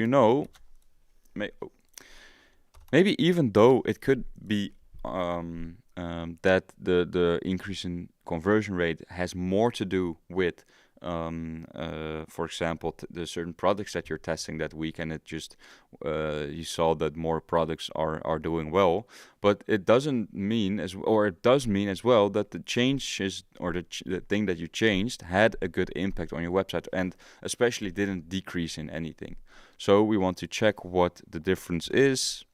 maybe even though it could be that the increase in conversion rate has more to do with for example, the certain products that you're testing that week, and it just you saw that more products are doing well, but it doesn't mean it does mean as well that the changes or the thing that you changed had a good impact on your website, and especially didn't decrease in anything. So we want to check what the difference is.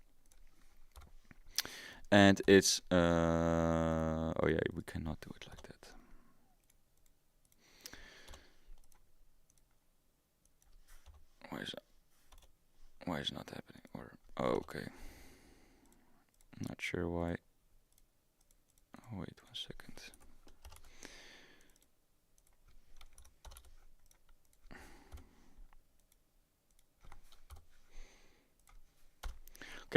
And it's oh yeah, we cannot do it like that. Why is it not happening? Or okay, not sure why. Oh, wait 1 second.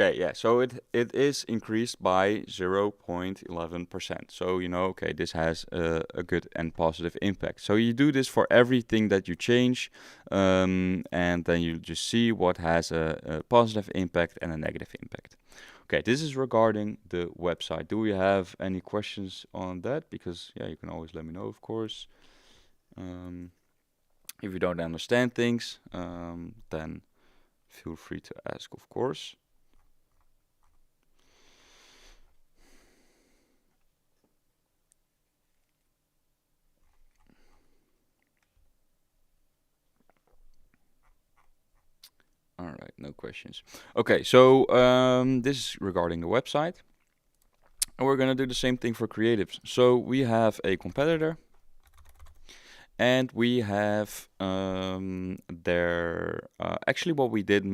Okay, yeah, so it is increased by 0.11%. So, okay, this has a good and positive impact. So you do this for everything that you change, and then you just see what has a positive impact and a negative impact. Okay, this is regarding the website. Do we have any questions on that? Because, yeah, you can always let me know, of course. If you don't understand things, then feel free to ask, of course. All right, no questions. Okay, so this is regarding the website. And we're gonna do the same thing for creatives. So we have a competitor, and we have their. Actually, what we did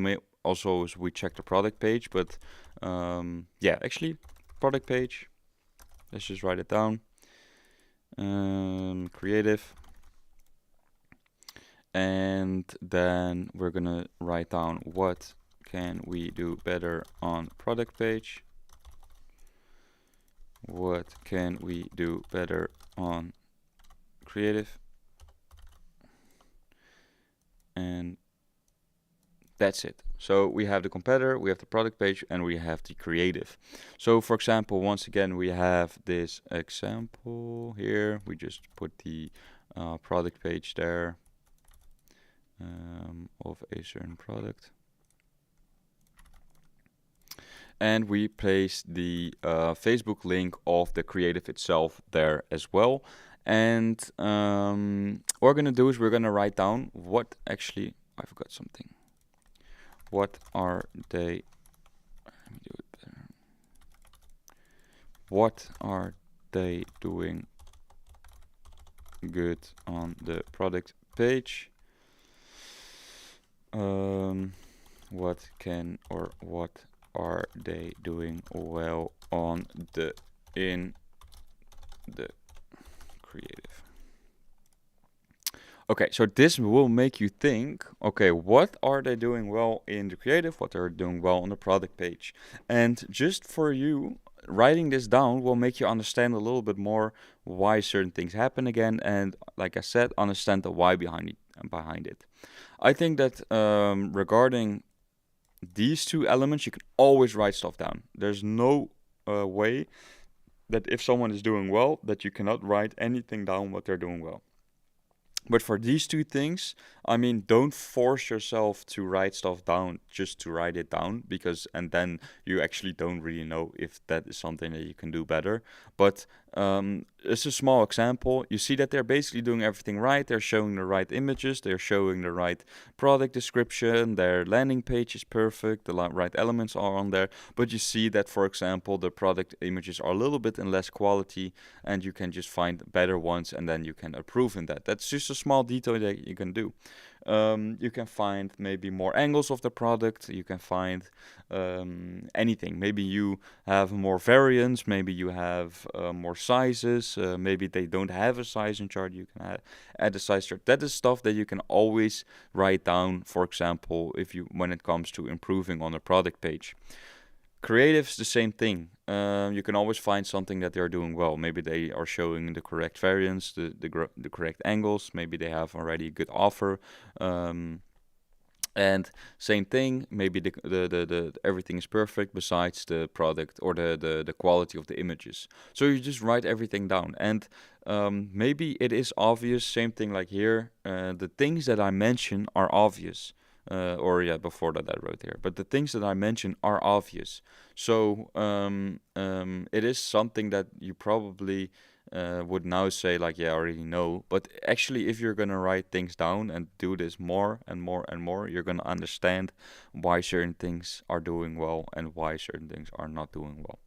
also is we checked the product page, but yeah, actually, product page. Let's just write it down. Creative. And then we're gonna write down what can we do better on product page. What can we do better on creative? And that's it. So we have the competitor, we have the product page, and we have the creative. So for example, once again, we have this example here. We just put the product page there of a certain product. And we place the Facebook link of the creative itself there as well. And what we're gonna do is we're gonna write down what actually, I forgot something. What are they, let me do it better. What are they doing good on the product page? What are they doing well on in the creative? Okay, so this will make you think, okay, what are they doing well in the creative? What are they doing well on the product page? And just for you, writing this down will make you understand a little bit more why certain things happen again, and like I said, understand the why behind it. I think that regarding these two elements, you can always write stuff down. There's no way that if someone is doing well, that you cannot write anything down what they're doing well. But for these two things, I mean, don't force yourself to write stuff down just to write it down, because and then you actually don't really know if that is something that you can do better. But it's a small example. You see that they're basically doing everything right. They're showing the right images. They're showing the right product description. Their landing page is perfect. The right elements are on there. But you see that, for example, the product images are a little bit in less quality, and you can just find better ones, and then you can improve in that. That's just a small detail that you can do. You can find maybe more angles of the product. You can find anything. Maybe you have more variants. Maybe you have more sizes. Maybe they don't have a sizing chart. You can add a size chart. That is stuff that you can always write down. For example, when it comes to improving on a product page. Creative's the same thing. You can always find something that they're doing well. Maybe they are showing the correct variants, the correct angles. Maybe they have already a good offer. And same thing. Maybe the everything is perfect besides the product or the quality of the images. So you just write everything down. And maybe it is obvious. Same thing like here. The things that I mention are obvious. Before that I wrote here. But the things that I mentioned are obvious. So it is something that you probably would now say like, yeah, I already know. But actually, if you're gonna write things down and do this more and more and more, you're gonna understand why certain things are doing well and why certain things are not doing well.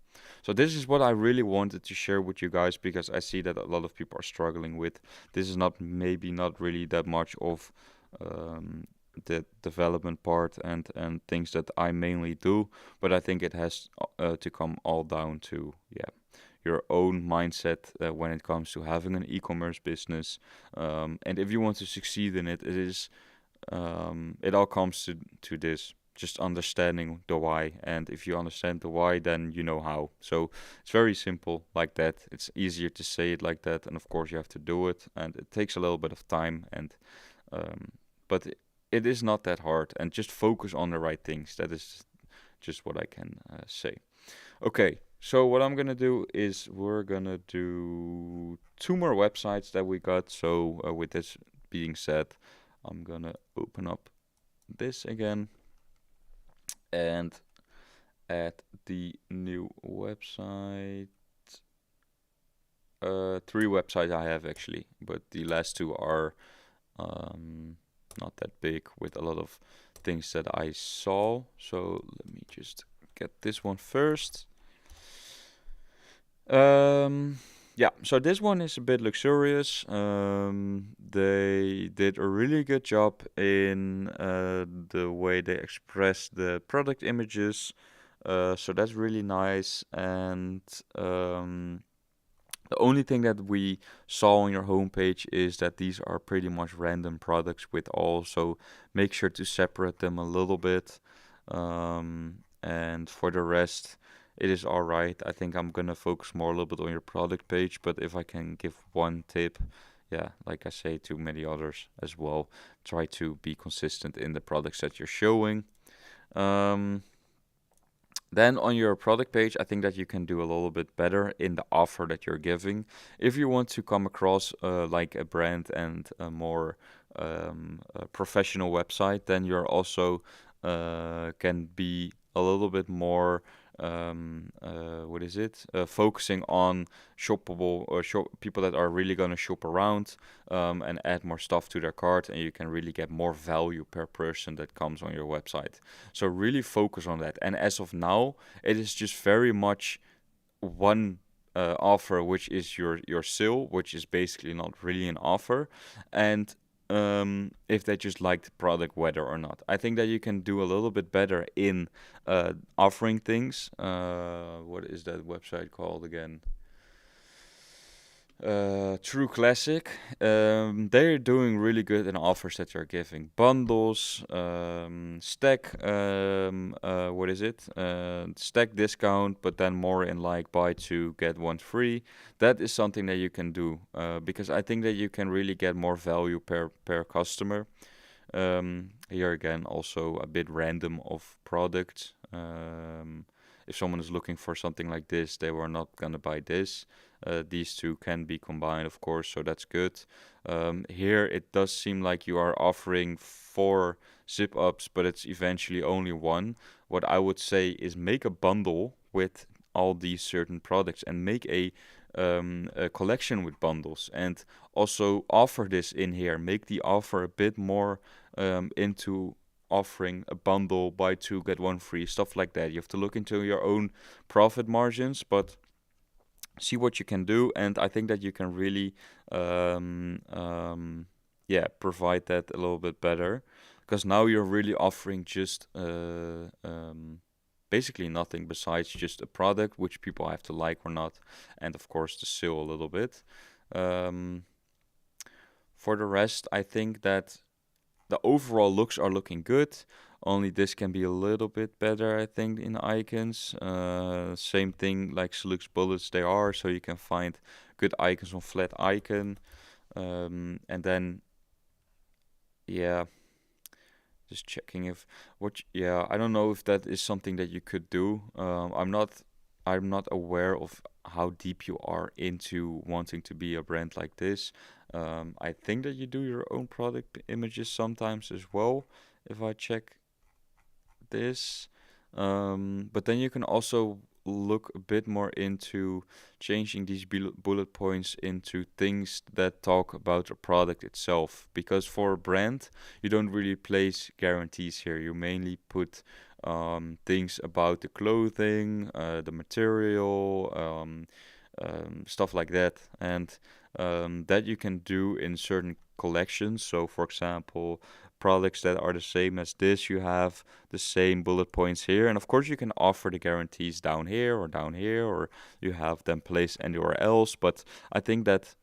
So this is what I really wanted to share with you guys, because I see that a lot of people are struggling with. This is maybe not really that much of the development part and things that I mainly do, but I think it has to come all down to your own mindset when it comes to having an e-commerce business, and if you want to succeed in it, it all comes to this, just understanding the why. And if you understand the why, then you know how. So it's very simple like that. It's easier to say it like that, and of course you have to do it, and it takes a little bit of time, and but it is not that hard, and just focus on the right things. That is just what I can say. Okay, so what I'm gonna do is we're gonna do 2 more websites that we got. So with this being said, I'm gonna open up this again and add the new website. 3 websites I have actually, but the last 2 are not that big with a lot of things that I saw. So let me just get this one first. Yeah, so this one is a bit luxurious. They did a really good job in the way they express the product images. So that's really nice. And the only thing that we saw on your homepage is that these are pretty much random products with all, so make sure to separate them a little bit. And for the rest, it is all right. I think I'm gonna focus more a little bit on your product page, but if I can give one tip, yeah, like I say to many others as well, try to be consistent in the products that you're showing. Um, then on your product page, I think that you can do a little bit better in the offer that you're giving. If you want to come across like a brand and a more professional website, then you're also can be a little bit more what is it? Focusing on shoppable or people that are really gonna shop around and add more stuff to their cart, and you can really get more value per person that comes on your website. So really focus on that. And as of now, it is just very much one offer, which is your sale, which is basically not really an offer, and if they just like the product, whether or not. I think that you can do a little bit better in offering things. What is that website called again? True Classic. They're doing really good in offers that they're giving bundles, stack. What is it? Stack discount, but then more in like buy two get one free. That is something that you can do because I think that you can really get more value per customer. Here again, also a bit random of product. If someone is looking for something like this, they were not gonna buy this. These two can be combined, of course, so that's good. Here it does seem like you are offering 4 zip ups, but it's eventually only one. What I would say is make a bundle with all these certain products and make a collection with bundles, and also offer this in here. Make the offer a bit more into offering a bundle, buy two get one free, stuff like that. You have to look into your own profit margins, but see what you can do, and I think that you can really yeah, provide that a little bit better, because now you're really offering just basically nothing besides just a product which people have to like or not, and of course the sale a little bit. um, for the rest, I think that the overall looks are looking good. Only this can be a little bit better, I think, in icons. Same thing like Selux bullets they are, so you can find good icons on flat icon. And then, yeah, just checking if yeah, I don't know if that is something that you could do. I'm not aware of how deep you are into wanting to be a brand like this. I think that you do your own product images sometimes as well, if I check this. But then you can also look a bit more into changing these bullet points into things that talk about the product itself. Because for a brand, you don't really place guarantees here. You mainly put things about the clothing, the material, stuff like that. And that you can do in certain collections. So, for example, products that are the same as this, you have the same bullet points here. And of course, you can offer the guarantees down here, or you have them placed anywhere else. But I think that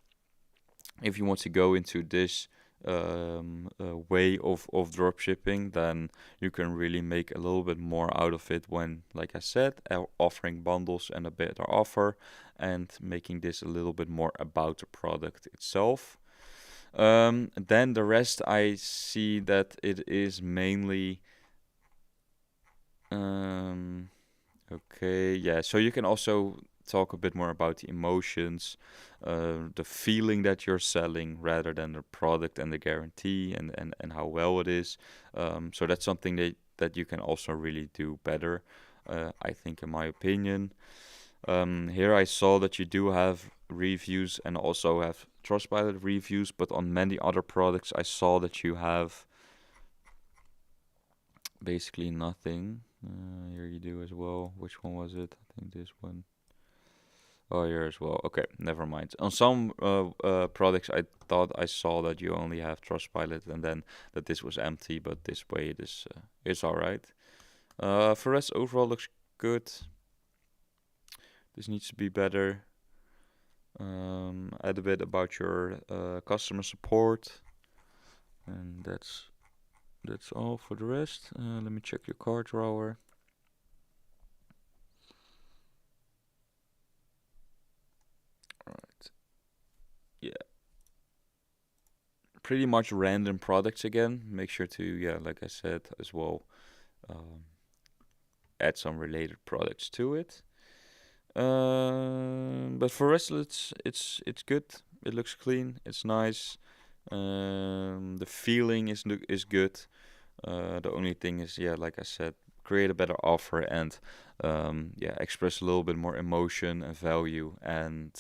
if you want to go into this way of drop shipping, then you can really make a little bit more out of it when, like I said, offering bundles and a better offer, and making this a little bit more about the product itself. Then the rest, I see that it is mainly um, okay. Yeah, so you can also talk a bit more about the emotions, the feeling that you're selling, rather than the product and the guarantee, and how well it is. So that's something that you can also really do better, I think, in my opinion. Here I saw that you do have reviews and also have Trustpilot reviews, but on many other products I saw that you have basically nothing. Here you do as well. Which one was it? I think this one. Oh, here as well. Okay, never mind. On some products, I thought I saw that you only have Trustpilot, and then that this was empty. But this way, it is it's all right. For rest, overall looks good. This needs to be better. Add a bit about your customer support, and that's all for the rest. Let me check your card drawer. Alright. Yeah. Pretty much random products again. Make sure to, yeah, like I said as well, add some related products to it. But for rest, it's good. It looks clean. It's nice. The feeling is good. The only thing is, yeah, like I said, create a better offer and yeah, express a little bit more emotion and value and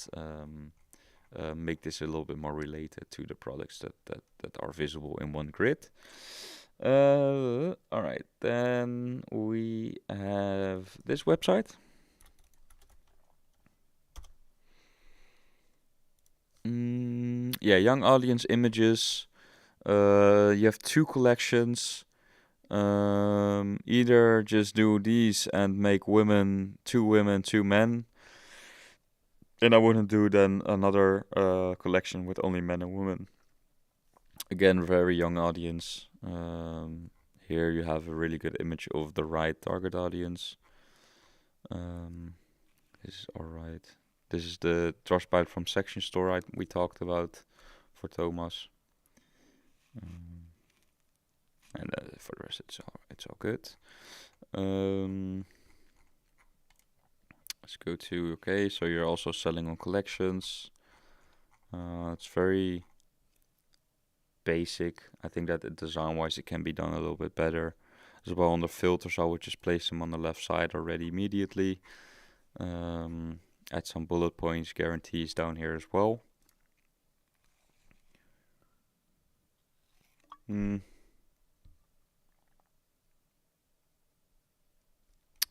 make this a little bit more related to the products that are visible in one grid. All right, then we have this website. Yeah, young audience images. You have two collections. Either just do these and make women, two men. Then I wouldn't do then another collection with only men and women. Again, very young audience. Here you have a really good image of the right target audience. This is alright. This is the Trustpilot from Section Store we talked about for Thomas. And for the rest, it's all good. Let's go to okay. So you're also selling on collections. It's very basic. I think that design-wise it can be done a little bit better. As well on the filters, I would just place them on the left side already immediately. Add some bullet points, guarantees down here as well.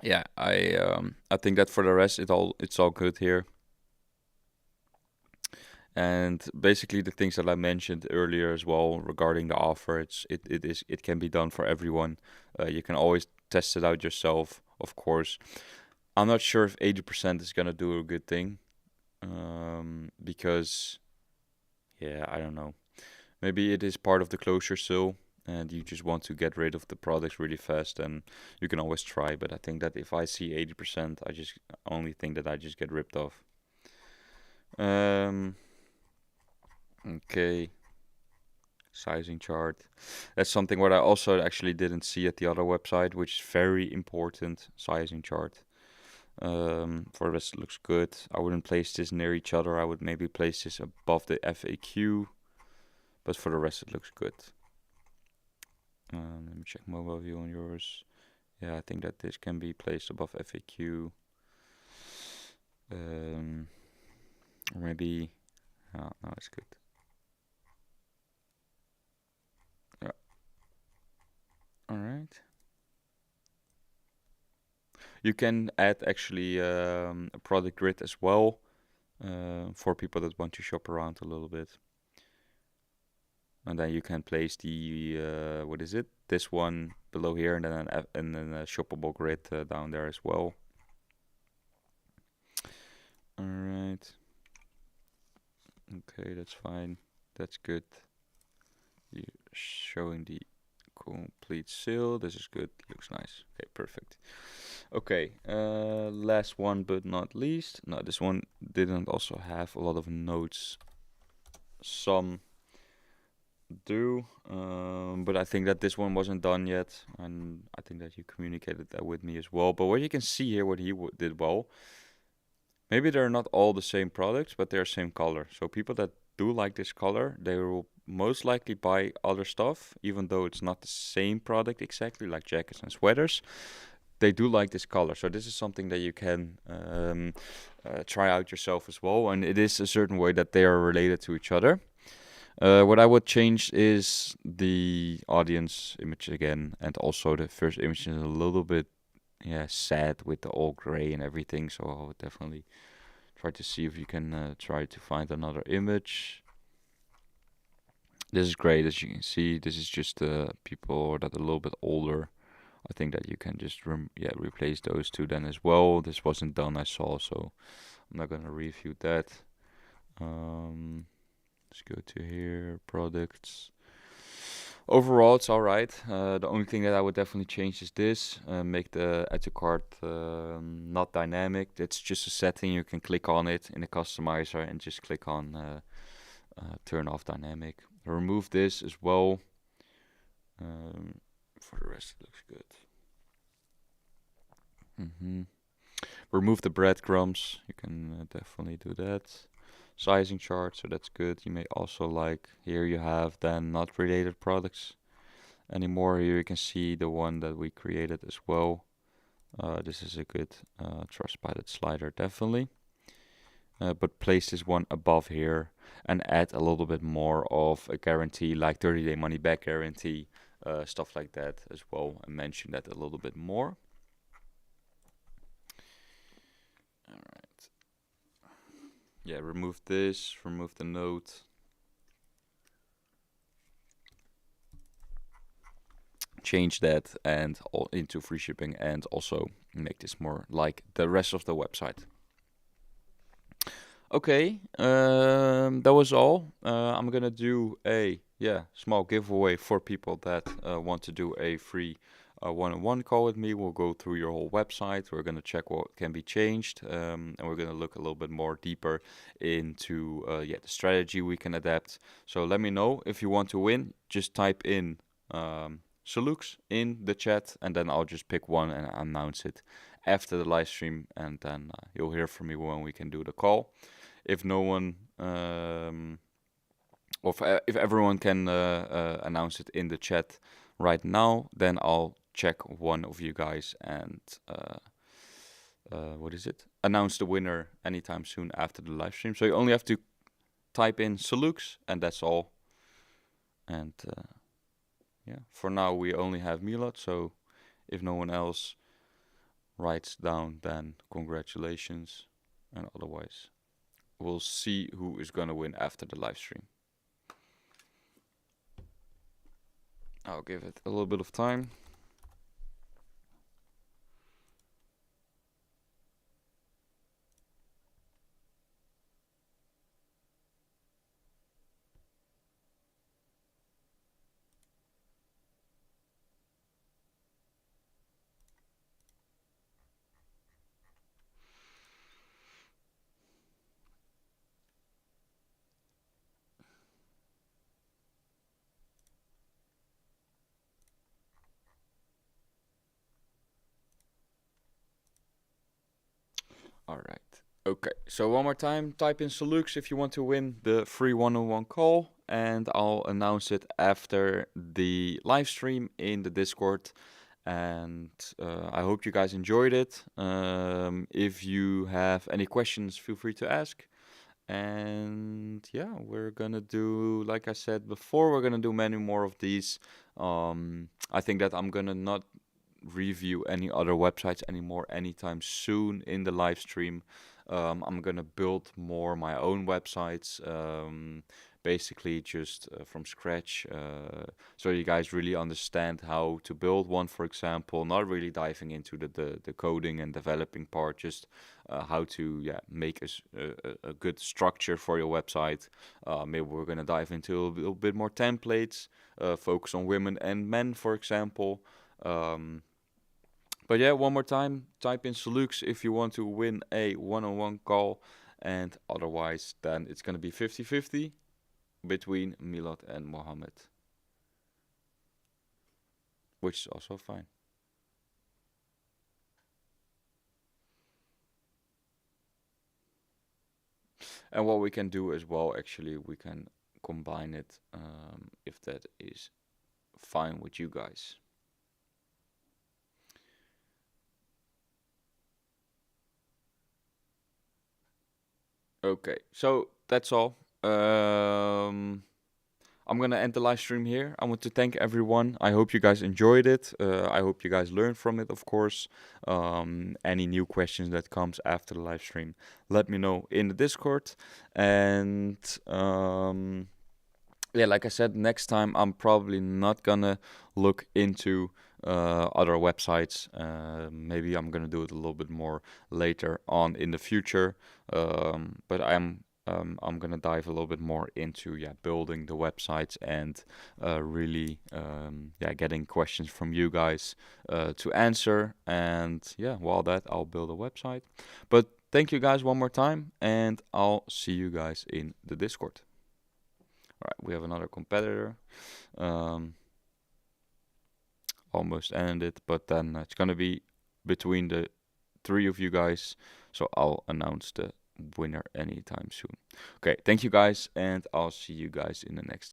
Yeah, I think that for the rest it's all good here. And basically the things that I mentioned earlier as well regarding the offer, it can be done for everyone. You can always test it out yourself, of course. I'm not sure if 80% is gonna do a good thing, because yeah, I don't know. Maybe it is part of the closure still, and you just want to get rid of the products really fast, and you can always try. But I think that if I see 80%, I just only think that I just get ripped off. Okay. Sizing chart. That's something what I also actually didn't see at the other website, which is very important. Sizing chart. For the rest, it looks good. I wouldn't place this near each other. I would maybe place this above the FAQ. But for the rest, it looks good. Let me check mobile view on yours. Yeah, I think that this can be placed above FAQ. Or maybe. Oh, no, it's good. Yeah. All right. You can add actually a product grid as well for people that want to shop around a little bit. And then you can place the, what is it? This one below here, and then a shoppable grid down there as well. All right. Okay, that's fine. That's good. You're showing the complete sale. This is good. Looks nice. Okay, perfect. Okay, last one but not least. No, this one didn't also have a lot of notes. Some do, but I think that this one wasn't done yet, and I think that you communicated that with me as well. But what you can see here, what he did well, maybe they're not all the same products, but they're same color. So people that do like this color, they will most likely buy other stuff, even though it's not the same product exactly, like jackets and sweaters. They do like this color, so this is something that you can try out yourself as well, and it is a certain way that they are related to each other. What I would change is the audience image again, and also the first image is a little bit, yeah, sad with the all gray and everything. So I would definitely try to see if you can try to find another image. This is great, as you can see. This is just people that are a little bit older. I think that you can just replace those two then as well. This wasn't done, I saw, so I'm not gonna review that. Let's go to here, products. Overall, it's alright. The only thing that I would definitely change is this. Make the add to cart not dynamic. It's just a setting. You can click on it in the customizer and just click on turn off dynamic. Remove this as well. For the rest, it looks good. Remove the breadcrumbs. You can definitely do that. Sizing chart, so that's good. You may also like, here you have then not related products anymore. Here you can see the one that we created as well. This is a good Trustpilot slider, definitely. But place this one above here and add a little bit more of a guarantee, like 30-day money back guarantee, stuff like that as well, and mention that a little bit more. All right. Yeah, remove this, remove the note. Change that and all into free shipping, and also make this more like the rest of the website. Okay, that was all. I'm gonna do a small giveaway for people that want to do a free one-on-one call with me. We'll go through your whole website. We're gonna check what can be changed, and we're gonna look a little bit more deeper into the strategy we can adapt. So let me know if you want to win. Just type in Solux in the chat, and then I'll just pick one and announce it after the live stream, and then you'll hear from me when we can do the call. If no one, or if everyone can announce it in the chat right now, then I'll check one of you guys and announce the winner anytime soon after the live stream. So you only have to type in Solux, and that's all. And for now we only have Milot, so if no one else writes down, then congratulations, and otherwise we'll see who is gonna win after the live stream. I'll give it a little bit of time. All right. Okay, so one more time, type in Solux if you want to win the free one-on-one call, and I'll announce it after the live stream in the Discord. And I hope you guys enjoyed it. If you have any questions, feel free to ask. And yeah, we're gonna do, like I said before, we're gonna do many more of these. I think that I'm gonna not review any other websites anymore anytime soon in the live stream. I'm gonna build more my own websites, basically just from scratch, so you guys really understand how to build one, for example. Not really diving into the coding and developing part, just how to make a good structure for your website. Maybe we're gonna dive into a little bit more templates, focus on women and men, for example. But yeah, one more time, type in Solux if you want to win a one-on-one call, and otherwise then it's going to be 50-50 between Milad and Mohammed, which is also fine. And what we can do as well, actually, we can combine it, if that is fine with you guys. Okay, so that's all. I'm gonna end the live stream here. I want to thank everyone. I hope you guys enjoyed it. I hope you guys learned from it, of course. Any new questions that comes after the live stream, let me know in the Discord. And yeah, like I said, next time I'm probably not gonna look into other websites. Maybe I'm gonna do it a little bit more later on in the future. But I'm gonna dive a little bit more into building the websites and really getting questions from you guys to answer. And yeah, while that I'll build a website. But thank you guys one more time, and I'll see you guys in the Discord. All right, we have another competitor. Almost ended, but then it's gonna be between the three of you guys, so I'll announce the winner anytime soon. Okay, thank you guys, and I'll see you guys in the next